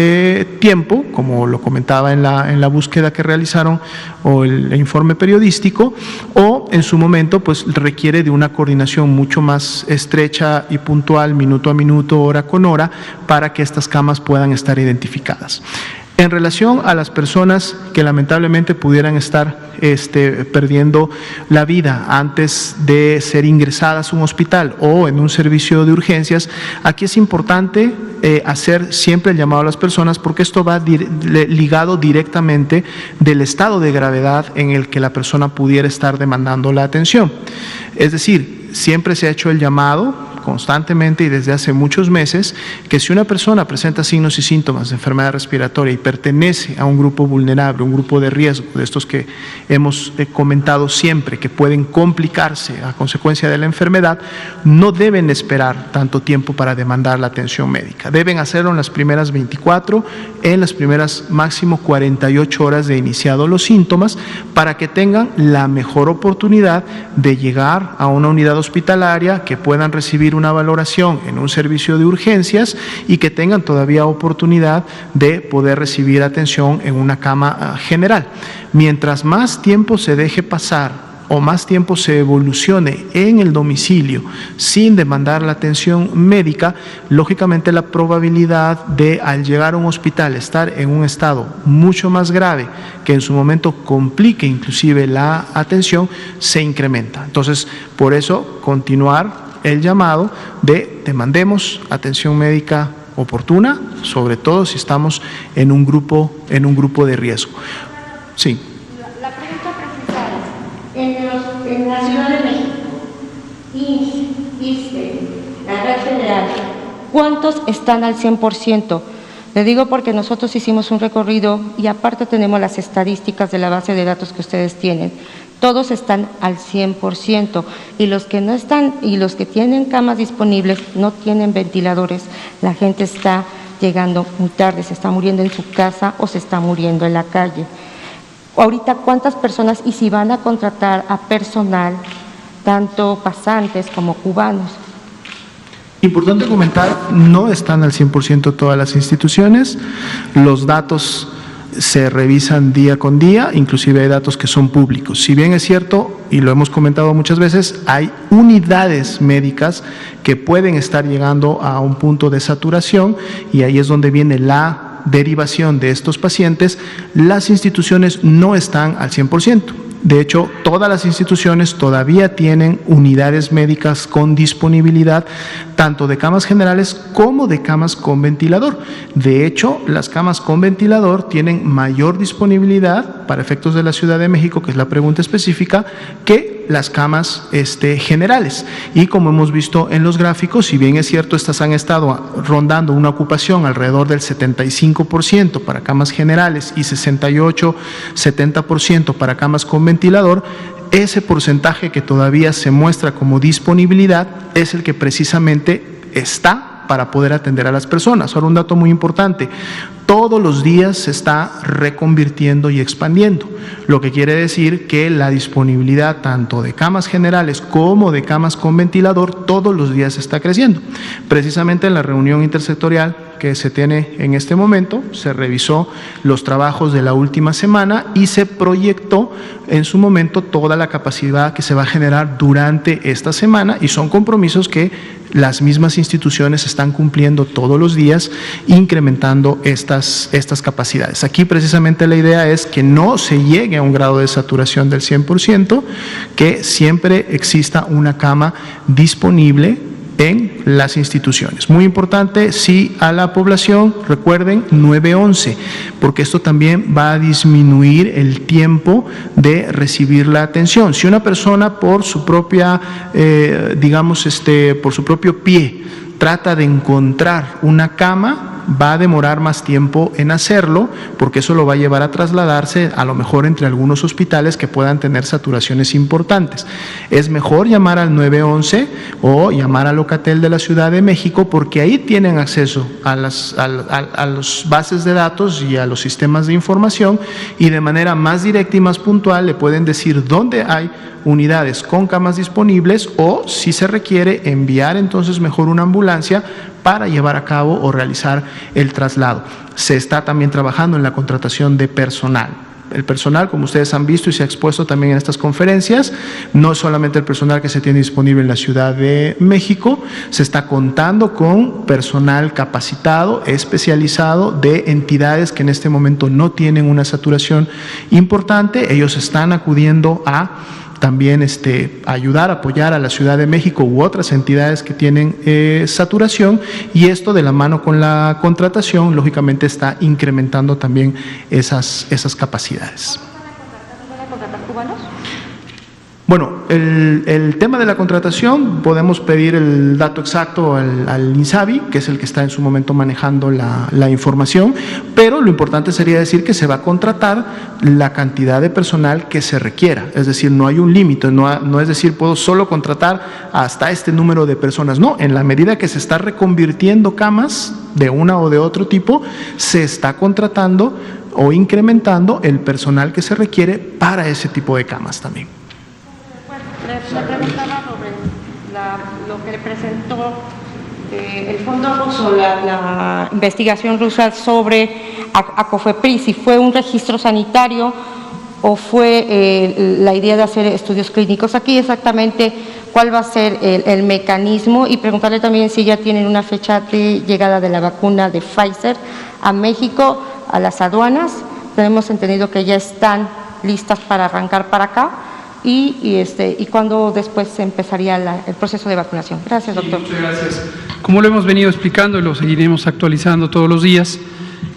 tiempo, como lo comentaba en la búsqueda que realizaron o el informe periodístico, o en su momento requiere de una coordinación coordinación mucho más estrecha y puntual, minuto a minuto, hora con hora, para que estas camas puedan estar identificadas. En relación a las personas que lamentablemente pudieran estar perdiendo la vida antes de ser ingresadas a un hospital o en un servicio de urgencias, aquí es importante hacer siempre el llamado a las personas, porque esto va ligado directamente del estado de gravedad en el que la persona pudiera estar demandando la atención. Es decir, siempre se ha hecho el llamado constantemente y desde hace muchos meses que si una persona presenta signos y síntomas de enfermedad respiratoria y pertenece a un grupo vulnerable, un grupo de riesgo, de estos que hemos comentado siempre, que pueden complicarse a consecuencia de la enfermedad, no deben esperar tanto tiempo para demandar la atención médica. Deben hacerlo en las primeras 24, en las primeras máximo 48 horas de iniciado los síntomas, para que tengan la mejor oportunidad de llegar a una unidad hospitalaria, que puedan recibir una valoración en un servicio de urgencias y que tengan todavía oportunidad de poder recibir atención en una cama general. Mientras más tiempo se deje pasar o más tiempo se evolucione en el domicilio sin demandar la atención médica, lógicamente la probabilidad de, al llegar a un hospital, estar en un estado mucho más grave, que en su momento complique inclusive la atención, se incrementa. Entonces, por eso, continuar el llamado de demandemos atención médica oportuna, sobre todo si estamos en un grupo de riesgo. Sí. La pregunta precisa es, en la Ciudad de México, ISSSTE, la red federal, ¿cuántos están al 100%? Le digo porque nosotros hicimos un recorrido y aparte tenemos las estadísticas de la base de datos que ustedes tienen. Todos están al 100% y los que no están y los que tienen camas disponibles no tienen ventiladores. La gente está llegando muy tarde, se está muriendo en su casa o se está muriendo en la calle. Ahorita, ¿cuántas personas y si van a contratar a personal, tanto pasantes como cubanos? Importante comentar, no están al 100% todas las instituciones, los datos se revisan día con día, inclusive hay datos que son públicos. Si bien es cierto, y lo hemos comentado muchas veces, hay unidades médicas que pueden estar llegando a un punto de saturación y ahí es donde viene la derivación de estos pacientes. Las instituciones no están al 100%. De hecho, todas las instituciones todavía tienen unidades médicas con disponibilidad, tanto de camas generales como de camas con ventilador. De hecho, las camas con ventilador tienen mayor disponibilidad para efectos de la Ciudad de México, que es la pregunta específica, que las camas generales. Y como hemos visto en los gráficos, si bien es cierto, estas han estado rondando una ocupación alrededor del 75% para camas generales y 68-70% para camas con ventilador, ese porcentaje que todavía se muestra como disponibilidad es el que precisamente está para poder atender a las personas. Ahora, un dato muy importante: todos los días se está reconvirtiendo y expandiendo, lo que quiere decir que la disponibilidad tanto de camas generales como de camas con ventilador todos los días está creciendo. Precisamente en la reunión intersectorial que se tiene en este momento, se revisó los trabajos de la última semana y se proyectó en su momento toda la capacidad que se va a generar durante esta semana, y son compromisos que las mismas instituciones están cumpliendo todos los días, incrementando estas capacidades. Aquí precisamente la idea es que no se llegue a un grado de saturación del 100%, que siempre exista una cama disponible en las instituciones. Muy importante, sí, a la población, recuerden 911, porque esto también va a disminuir el tiempo de recibir la atención. Si una persona por su propia, por su propio pie trata de encontrar una cama, va a demorar más tiempo en hacerlo, porque eso lo va a llevar a trasladarse a lo mejor entre algunos hospitales que puedan tener saturaciones importantes. Es mejor llamar al 911 o llamar a Locatel de la Ciudad de México, porque ahí tienen acceso a las bases de datos y a los sistemas de información, y de manera más directa y más puntual le pueden decir dónde hay unidades con camas disponibles, o si se requiere enviar entonces mejor una ambulancia para llevar a cabo o realizar el traslado. Se está también trabajando en la contratación de personal El personal, como ustedes han visto y se ha expuesto también en estas conferencias, no es solamente el personal que se tiene disponible en la Ciudad de México, se está contando con personal capacitado, especializado de entidades que en este momento no tienen una saturación importante. Ellos están acudiendo a también ayudar, apoyar a la Ciudad de México u otras entidades que tienen saturación, y esto de la mano con la contratación, lógicamente está incrementando también esas capacidades. ¿Van a contratar cubanos? Bueno, el tema de la contratación, podemos pedir el dato exacto al INSABI, que es el que está en su momento manejando la información, pero lo importante sería decir que se va a contratar la cantidad de personal que se requiera, es decir, no hay un límite, no es decir, puedo solo contratar hasta este número de personas, no, en la medida que se está reconvirtiendo camas de una o de otro tipo, se está contratando o incrementando el personal que se requiere para ese tipo de camas también. Le preguntaba sobre lo que le presentó el fondo ruso, la investigación rusa sobre ACOFEPRIS, si fue un registro sanitario o fue la idea de hacer estudios clínicos. Aquí exactamente cuál va a ser el mecanismo, y preguntarle también si ya tienen una fecha de llegada de la vacuna de Pfizer a México, a las aduanas. Tenemos entendido que ya están listas para arrancar para acá. Y cuándo después se empezaría el proceso de vacunación. Gracias, doctor. Muchas gracias. Como lo hemos venido explicando y lo seguiremos actualizando todos los días,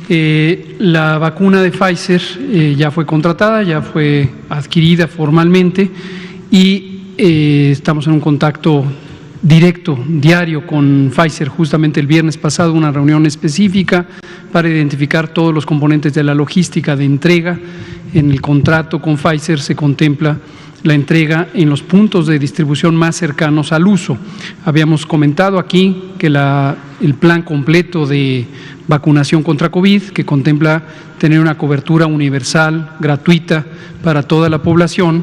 la vacuna de Pfizer ya fue contratada, ya fue adquirida formalmente, y estamos en un contacto directo, diario con Pfizer. Justamente el viernes pasado una reunión específica para identificar todos los componentes de la logística de entrega. En el contrato con Pfizer se contempla la entrega en los puntos de distribución más cercanos al uso. Habíamos comentado aquí que el plan completo de vacunación contra COVID, que contempla tener una cobertura universal, gratuita para toda la población,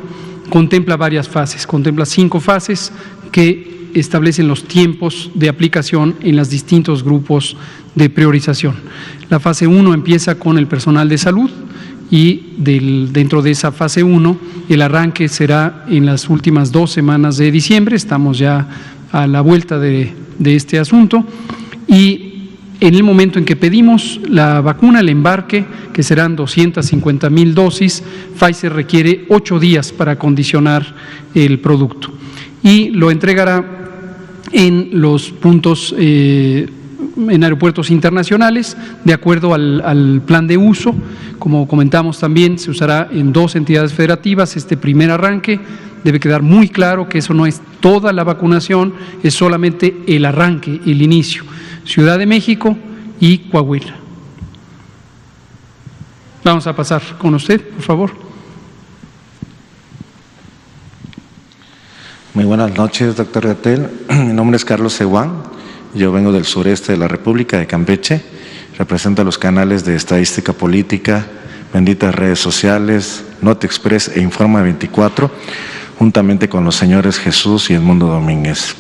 contempla varias fases, contempla 5 fases que establecen los tiempos de aplicación en los distintos grupos de priorización. La fase 1 empieza con el personal de salud, y dentro de esa fase 1 el arranque será en las últimas 2 semanas de diciembre. Estamos ya a la vuelta de este asunto, y en el momento en que pedimos la vacuna, el embarque, que serán 250,000 dosis, Pfizer requiere 8 días para acondicionar el producto y lo entregará en los puntos en aeropuertos internacionales, de acuerdo al plan de uso. Como comentamos también, se usará en 2 entidades federativas. Este primer arranque debe quedar muy claro que eso no es toda la vacunación, es solamente el arranque, el inicio. Ciudad de México y Coahuila. Vamos a pasar con usted, por favor. Muy buenas noches, doctor Gatell. Mi nombre es Carlos Seguán. Yo vengo del sureste de la República, de Campeche. Represento a los canales de Estadística Política, Benditas Redes Sociales, Noti Express e Informa 24, juntamente con los señores Jesús y Edmundo Domínguez.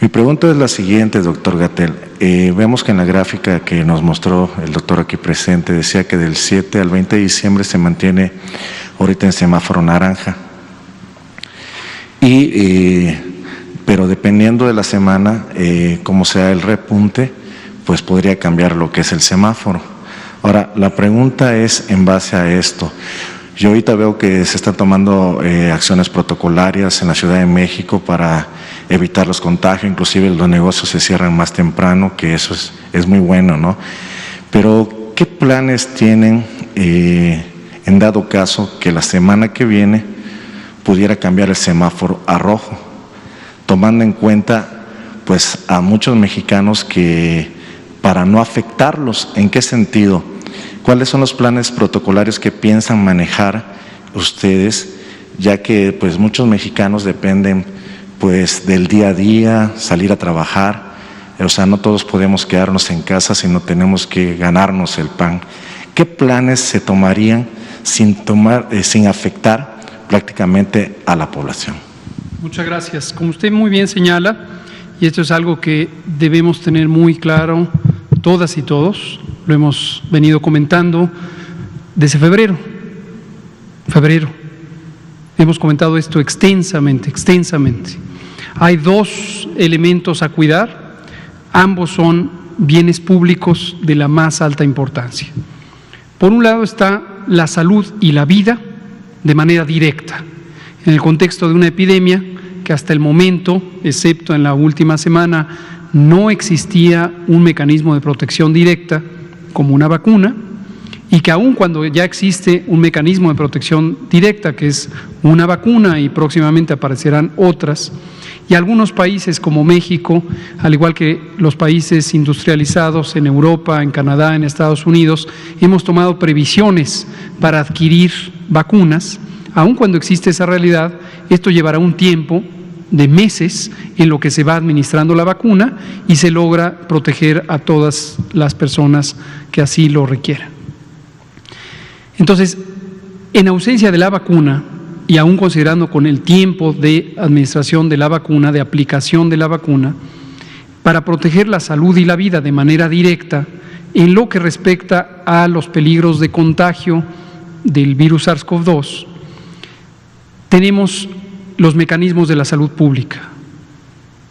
Mi pregunta es la siguiente, doctor Gatell. Vemos que en la gráfica que nos mostró el doctor aquí presente decía que del 7 al 20 de diciembre se mantiene ahorita en semáforo naranja. Pero dependiendo de la semana, como sea el repunte, pues podría cambiar lo que es el semáforo. Ahora, la pregunta es en base a esto. Yo ahorita veo que se están tomando acciones protocolarias en la Ciudad de México para evitar los contagios, inclusive los negocios se cierran más temprano, que eso es muy bueno, ¿no? Pero, ¿qué planes tienen en dado caso que la semana que viene pudiera cambiar el semáforo a rojo? Tomando en cuenta pues a muchos mexicanos que, para no afectarlos, ¿en qué sentido? ¿Cuáles son los planes protocolarios que piensan manejar ustedes, ya que pues muchos mexicanos dependen pues del día a día, salir a trabajar? O sea, no todos podemos quedarnos en casa, sino tenemos que ganarnos el pan. ¿Qué planes se tomarían sin afectar prácticamente a la población? Muchas gracias. Como usted muy bien señala, y esto es algo que debemos tener muy claro todas y todos, lo hemos venido comentando desde febrero. febrero. Hemos comentado esto extensamente. Hay dos elementos a cuidar, ambos son bienes públicos de la más alta importancia. Por un lado está la salud y la vida de manera directa, en el contexto de una epidemia que hasta el momento, excepto en la última semana, no existía un mecanismo de protección directa como una vacuna, y que aun cuando ya existe un mecanismo de protección directa, que es una vacuna y próximamente aparecerán otras, y algunos países como México, al igual que los países industrializados en Europa, en Canadá, en Estados Unidos, hemos tomado previsiones para adquirir vacunas. Aun cuando existe esa realidad, esto llevará un tiempo de meses en lo que se va administrando la vacuna y se logra proteger a todas las personas que así lo requieran. Entonces, en ausencia de la vacuna, y aún considerando con el tiempo de administración de la vacuna, de aplicación de la vacuna, para proteger la salud y la vida de manera directa, en lo que respecta a los peligros de contagio del virus SARS-CoV-2, tenemos los mecanismos de la salud pública.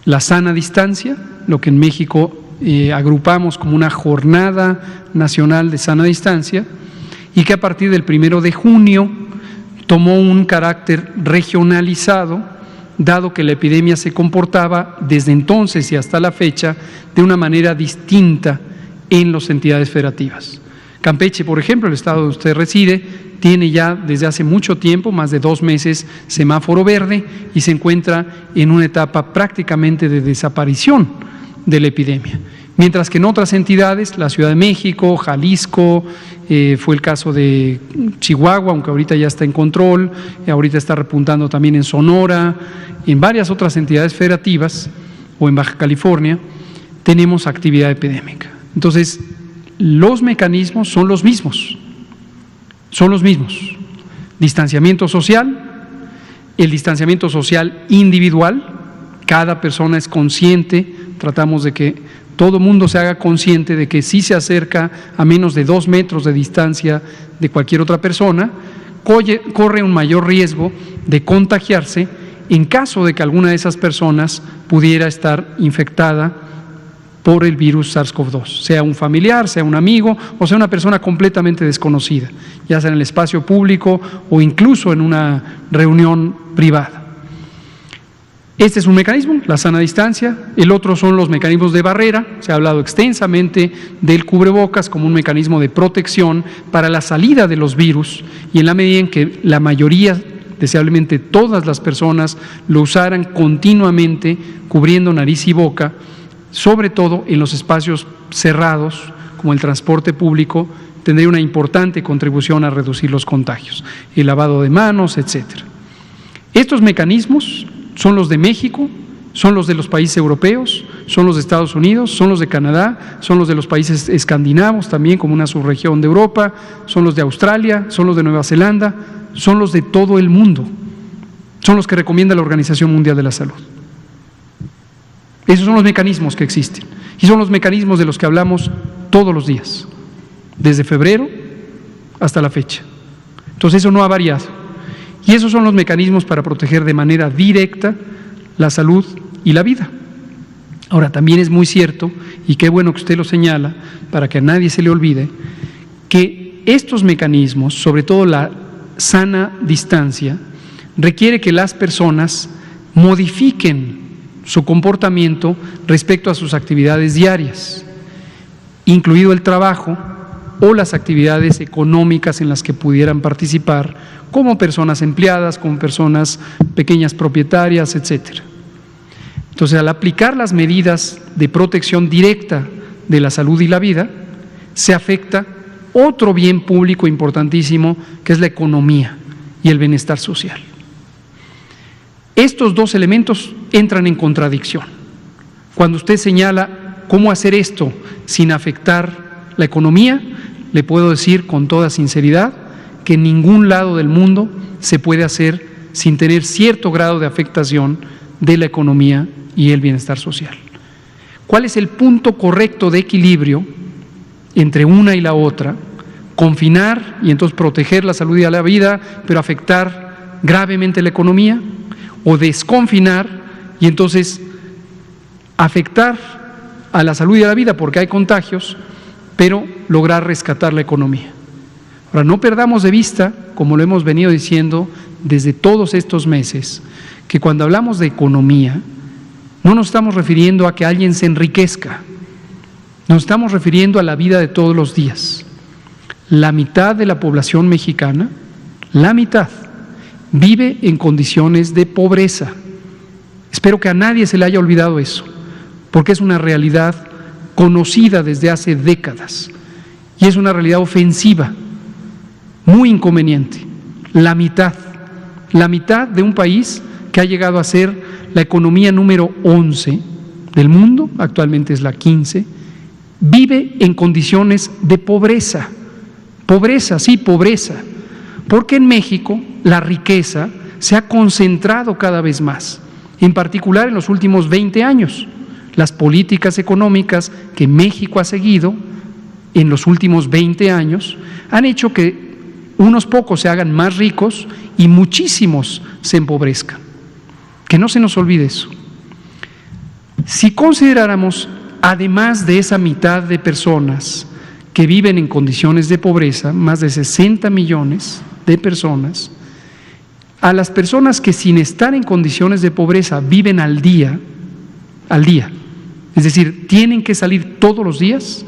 La sana distancia, lo que en México agrupamos como una jornada nacional de sana distancia, y que a partir del 1 de junio tomó un carácter regionalizado, dado que la epidemia se comportaba desde entonces y hasta la fecha de una manera distinta en las entidades federativas. Campeche, por ejemplo, el estado donde usted reside, tiene ya desde hace mucho tiempo, más de 2 meses, semáforo verde y se encuentra en una etapa prácticamente de desaparición de la epidemia. Mientras que en otras entidades, la Ciudad de México, Jalisco, fue el caso de Chihuahua, aunque ahorita ya está en control, ahorita está repuntando también en Sonora, en varias otras entidades federativas o en Baja California, tenemos actividad epidémica. Entonces, los mecanismos son los mismos. Distanciamiento social, el distanciamiento social individual, cada persona es consciente, tratamos de que todo el mundo se haga consciente de que si se acerca a menos de 2 metros de distancia de cualquier otra persona, corre un mayor riesgo de contagiarse en caso de que alguna de esas personas pudiera estar infectada por el virus SARS-CoV-2, sea un familiar, sea un amigo o sea una persona completamente desconocida, ya sea en el espacio público o incluso en una reunión privada. Este es un mecanismo, la sana distancia. El otro son los mecanismos de barrera. Se ha hablado extensamente del cubrebocas como un mecanismo de protección para la salida de los virus, y en la medida en que la mayoría, deseablemente todas las personas, lo usaran continuamente cubriendo nariz y boca, sobre todo en los espacios cerrados como el transporte público, tendría una importante contribución a reducir los contagios, el lavado de manos, etcétera. Estos mecanismos son los de México, son los de los países europeos, son los de Estados Unidos, son los de Canadá, son los de los países escandinavos también como una subregión de Europa, son los de Australia, son los de Nueva Zelanda, son los de todo el mundo, son los que recomienda la Organización Mundial de la Salud. Esos son los mecanismos que existen y son los mecanismos de los que hablamos todos los días, desde febrero hasta la fecha. Entonces eso no ha variado. Y esos son los mecanismos para proteger de manera directa la salud y la vida. Ahora, también es muy cierto, y qué bueno que usted lo señala, para que a nadie se le olvide, que estos mecanismos, sobre todo la sana distancia, requiere que las personas modifiquen su comportamiento respecto a sus actividades diarias, incluido el trabajo o las actividades económicas en las que pudieran participar, como personas empleadas, como personas pequeñas propietarias, etcétera. Entonces, al aplicar las medidas de protección directa de la salud y la vida, se afecta otro bien público importantísimo, que es la economía y el bienestar social. Estos dos elementos entran en contradicción. Cuando usted señala cómo hacer esto sin afectar la economía, le puedo decir con toda sinceridad que en ningún lado del mundo se puede hacer sin tener cierto grado de afectación de la economía y el bienestar social. ¿Cuál es el punto correcto de equilibrio entre una y la otra? confinar y entonces proteger la salud y la vida, pero afectar gravemente la economía, o desconfinar y entonces afectar a la salud y a la vida porque hay contagios, pero lograr rescatar la economía. Ahora, no perdamos de vista, como lo hemos venido diciendo desde todos estos meses, que cuando hablamos de economía, no nos estamos refiriendo a que alguien se enriquezca, nos estamos refiriendo a la vida de todos los días. La mitad de la población mexicana, la mitad, vive en condiciones de pobreza. Espero que a nadie se le haya olvidado eso, porque es una realidad conocida desde hace décadas y es una realidad ofensiva, muy inconveniente. La mitad de un país que ha llegado a ser la economía número 11 del mundo, actualmente es la 15, vive en condiciones de pobreza. Pobreza, sí, pobreza, porque en México la riqueza se ha concentrado cada vez más, en particular en los últimos 20 años. Las políticas económicas que México ha seguido en los últimos 20 años han hecho que unos pocos se hagan más ricos y muchísimos se empobrezcan. Que no se nos olvide eso. Si consideráramos, además de esa mitad de personas que viven en condiciones de pobreza, más de 60 millones de personas, a las personas que sin estar en condiciones de pobreza viven al día, es decir, tienen que salir todos los días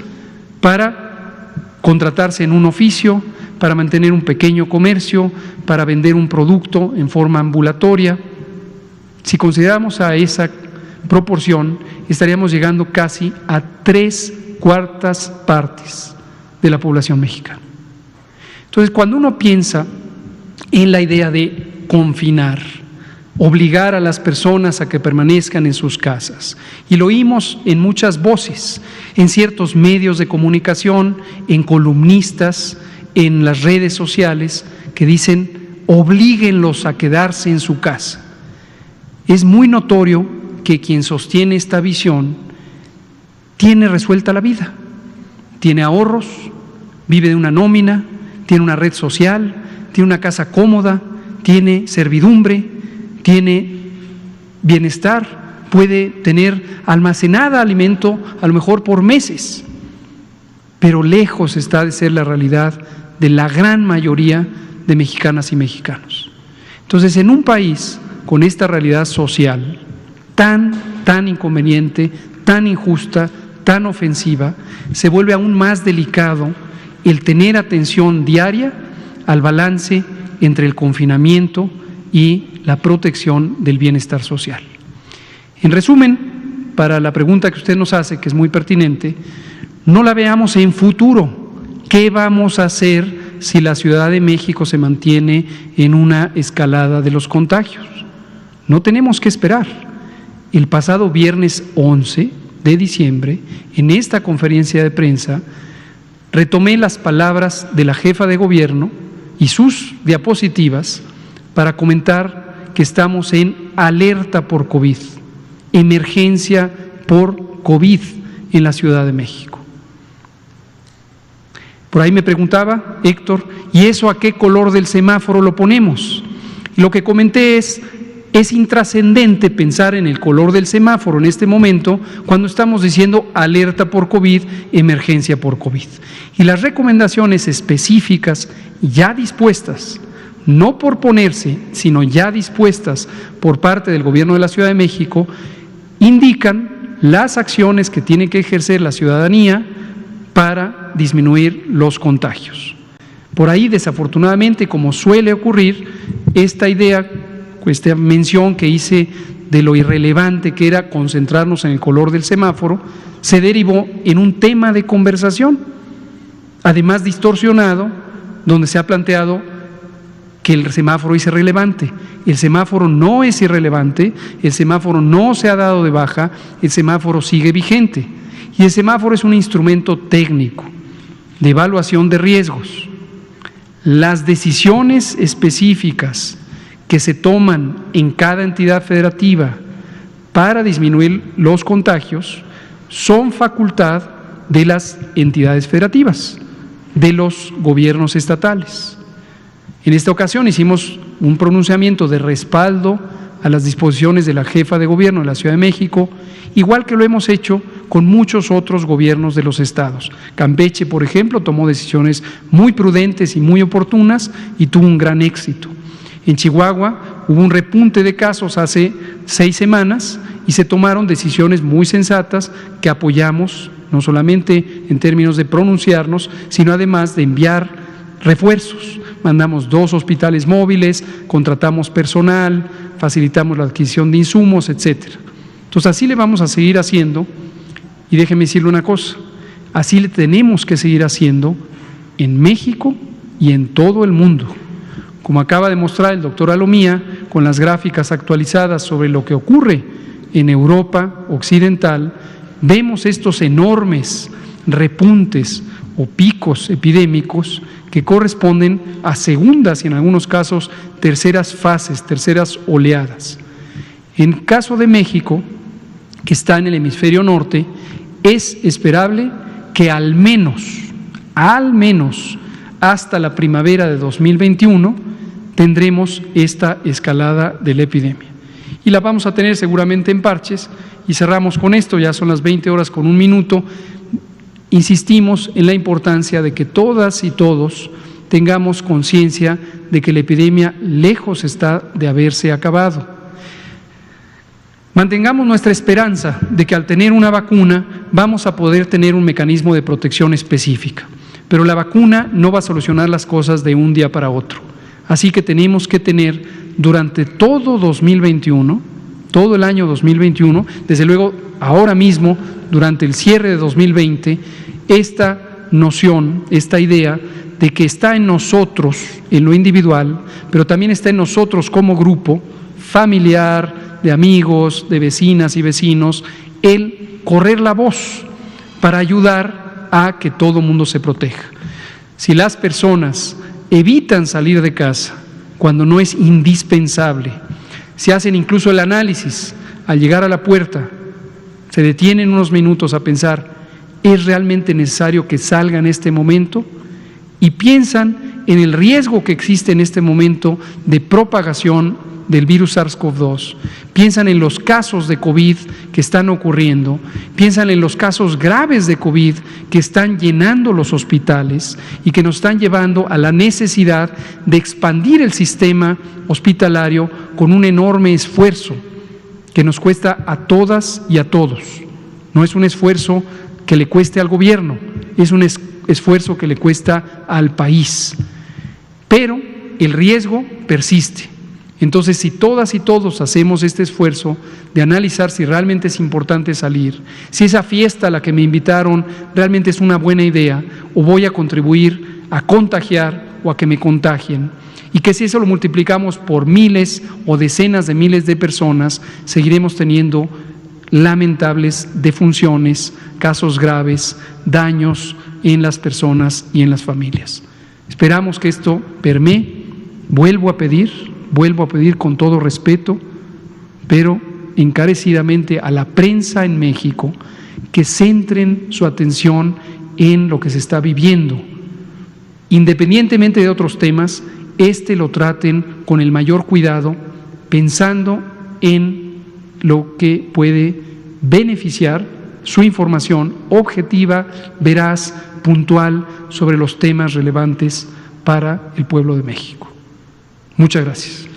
para contratarse en un oficio, para mantener un pequeño comercio, para vender un producto en forma ambulatoria. Si consideramos a esa proporción, estaríamos llegando casi a 3/4 partes de la población mexicana. Entonces, cuando uno piensa en la idea de confinar, obligar a las personas a que permanezcan en sus casas, y lo oímos en muchas voces, en ciertos medios de comunicación, en columnistas, en las redes sociales, que dicen, oblíguenlos a quedarse en su casa. Es muy notorio que quien sostiene esta visión tiene resuelta la vida, tiene ahorros, vive de una nómina, tiene una red social, tiene una casa cómoda, tiene servidumbre, tiene bienestar, puede tener almacenada alimento a lo mejor por meses, pero lejos está de ser la realidad de la gran mayoría de mexicanas y mexicanos. Entonces, en un país con esta realidad social tan inconveniente, tan injusta, tan ofensiva, se vuelve aún más delicado el tener atención diaria al balance entre el confinamiento y la protección del bienestar social. En resumen, para la pregunta que usted nos hace, que es muy pertinente, no la veamos en futuro. ¿Qué vamos a hacer si la Ciudad de México se mantiene en una escalada de los contagios? No tenemos que esperar. El pasado viernes 11 de diciembre, en esta conferencia de prensa, retomé las palabras de la jefa de gobierno y sus diapositivas para comentar que estamos en alerta por COVID, emergencia por COVID en la Ciudad de México. Por ahí me preguntaba Héctor, ¿y eso a qué color del semáforo lo ponemos? Lo que comenté es intrascendente pensar en el color del semáforo en este momento cuando estamos diciendo alerta por COVID, emergencia por COVID. Y las recomendaciones específicas ya dispuestas, no por ponerse, sino ya dispuestas por parte del Gobierno de la Ciudad de México, indican las acciones que tiene que ejercer la ciudadanía para disminuir los contagios. Por ahí, desafortunadamente, como suele ocurrir, esta mención que hice de lo irrelevante que era concentrarnos en el color del semáforo, se derivó en un tema de conversación, además distorsionado, donde se ha planteado que el semáforo es irrelevante. El semáforo no es irrelevante, el semáforo no se ha dado de baja, el semáforo sigue vigente. Y el semáforo es un instrumento técnico de evaluación de riesgos. Las decisiones específicas que se toman en cada entidad federativa para disminuir los contagios son facultad de las entidades federativas. de los gobiernos estatales. En esta ocasión hicimos un pronunciamiento de respaldo a las disposiciones de la jefa de gobierno de la Ciudad de México, igual que lo hemos hecho con muchos otros gobiernos de los estados. Campeche, por ejemplo, tomó decisiones muy prudentes y muy oportunas y tuvo un gran éxito. En Chihuahua hubo un repunte de casos hace 6 semanas y se tomaron decisiones muy sensatas que apoyamos, no solamente en términos de pronunciarnos, sino además de enviar refuerzos. Mandamos 2 hospitales móviles, contratamos personal, facilitamos la adquisición de insumos, etcétera. Entonces así le vamos a seguir haciendo, y déjeme decirle una cosa, así le tenemos que seguir haciendo en México y en todo el mundo. Como acaba de mostrar el doctor Alomía, con las gráficas actualizadas sobre lo que ocurre en Europa Occidental, vemos estos enormes repuntes o picos epidémicos que corresponden a segundas y en algunos casos terceras fases, terceras oleadas. En el caso de México, que está en el hemisferio norte, es esperable que al menos hasta la primavera de 2021 tendremos esta escalada de la epidemia. Y la vamos a tener seguramente en parches, y cerramos con esto, ya son las 20:01. Insistimos en la importancia de que todas y todos tengamos conciencia de que la epidemia lejos está de haberse acabado. Mantengamos nuestra esperanza de que al tener una vacuna vamos a poder tener un mecanismo de protección específica, pero la vacuna no va a solucionar las cosas de un día para otro. Así que tenemos que tener durante todo 2021, todo el año 2021, desde luego ahora mismo, durante el cierre de 2020, esta noción, esta idea de que está en nosotros, en lo individual, pero también está en nosotros como grupo familiar, de amigos, de vecinas y vecinos, el correr la voz para ayudar a que todo el mundo se proteja. Si las personas evitan salir de casa cuando no es indispensable, si hacen incluso el análisis al llegar a la puerta, se detienen unos minutos a pensar, ¿es realmente necesario que salga en este momento? Y piensan en el riesgo que existe en este momento de propagación del virus SARS-CoV-2, piensan en los casos de COVID que están ocurriendo, piensan en los casos graves de COVID que están llenando los hospitales y que nos están llevando a la necesidad de expandir el sistema hospitalario con un enorme esfuerzo que nos cuesta a todas y a todos. No es un esfuerzo que le cueste al gobierno, es un esfuerzo que le cuesta al país, pero el riesgo persiste. Entonces, si todas y todos hacemos este esfuerzo de analizar si realmente es importante salir, si esa fiesta a la que me invitaron realmente es una buena idea, o voy a contribuir a contagiar o a que me contagien, y que si eso lo multiplicamos por miles o decenas de miles de personas, seguiremos teniendo lamentables defunciones, casos graves, daños en las personas y en las familias. Esperamos que esto permee. Vuelvo a pedir con todo respeto, pero encarecidamente a la prensa en México, que centren su atención en lo que se está viviendo. Independientemente de otros temas, lo traten con el mayor cuidado, pensando en lo que puede beneficiar su información objetiva, veraz, puntual sobre los temas relevantes para el pueblo de México. Muchas gracias.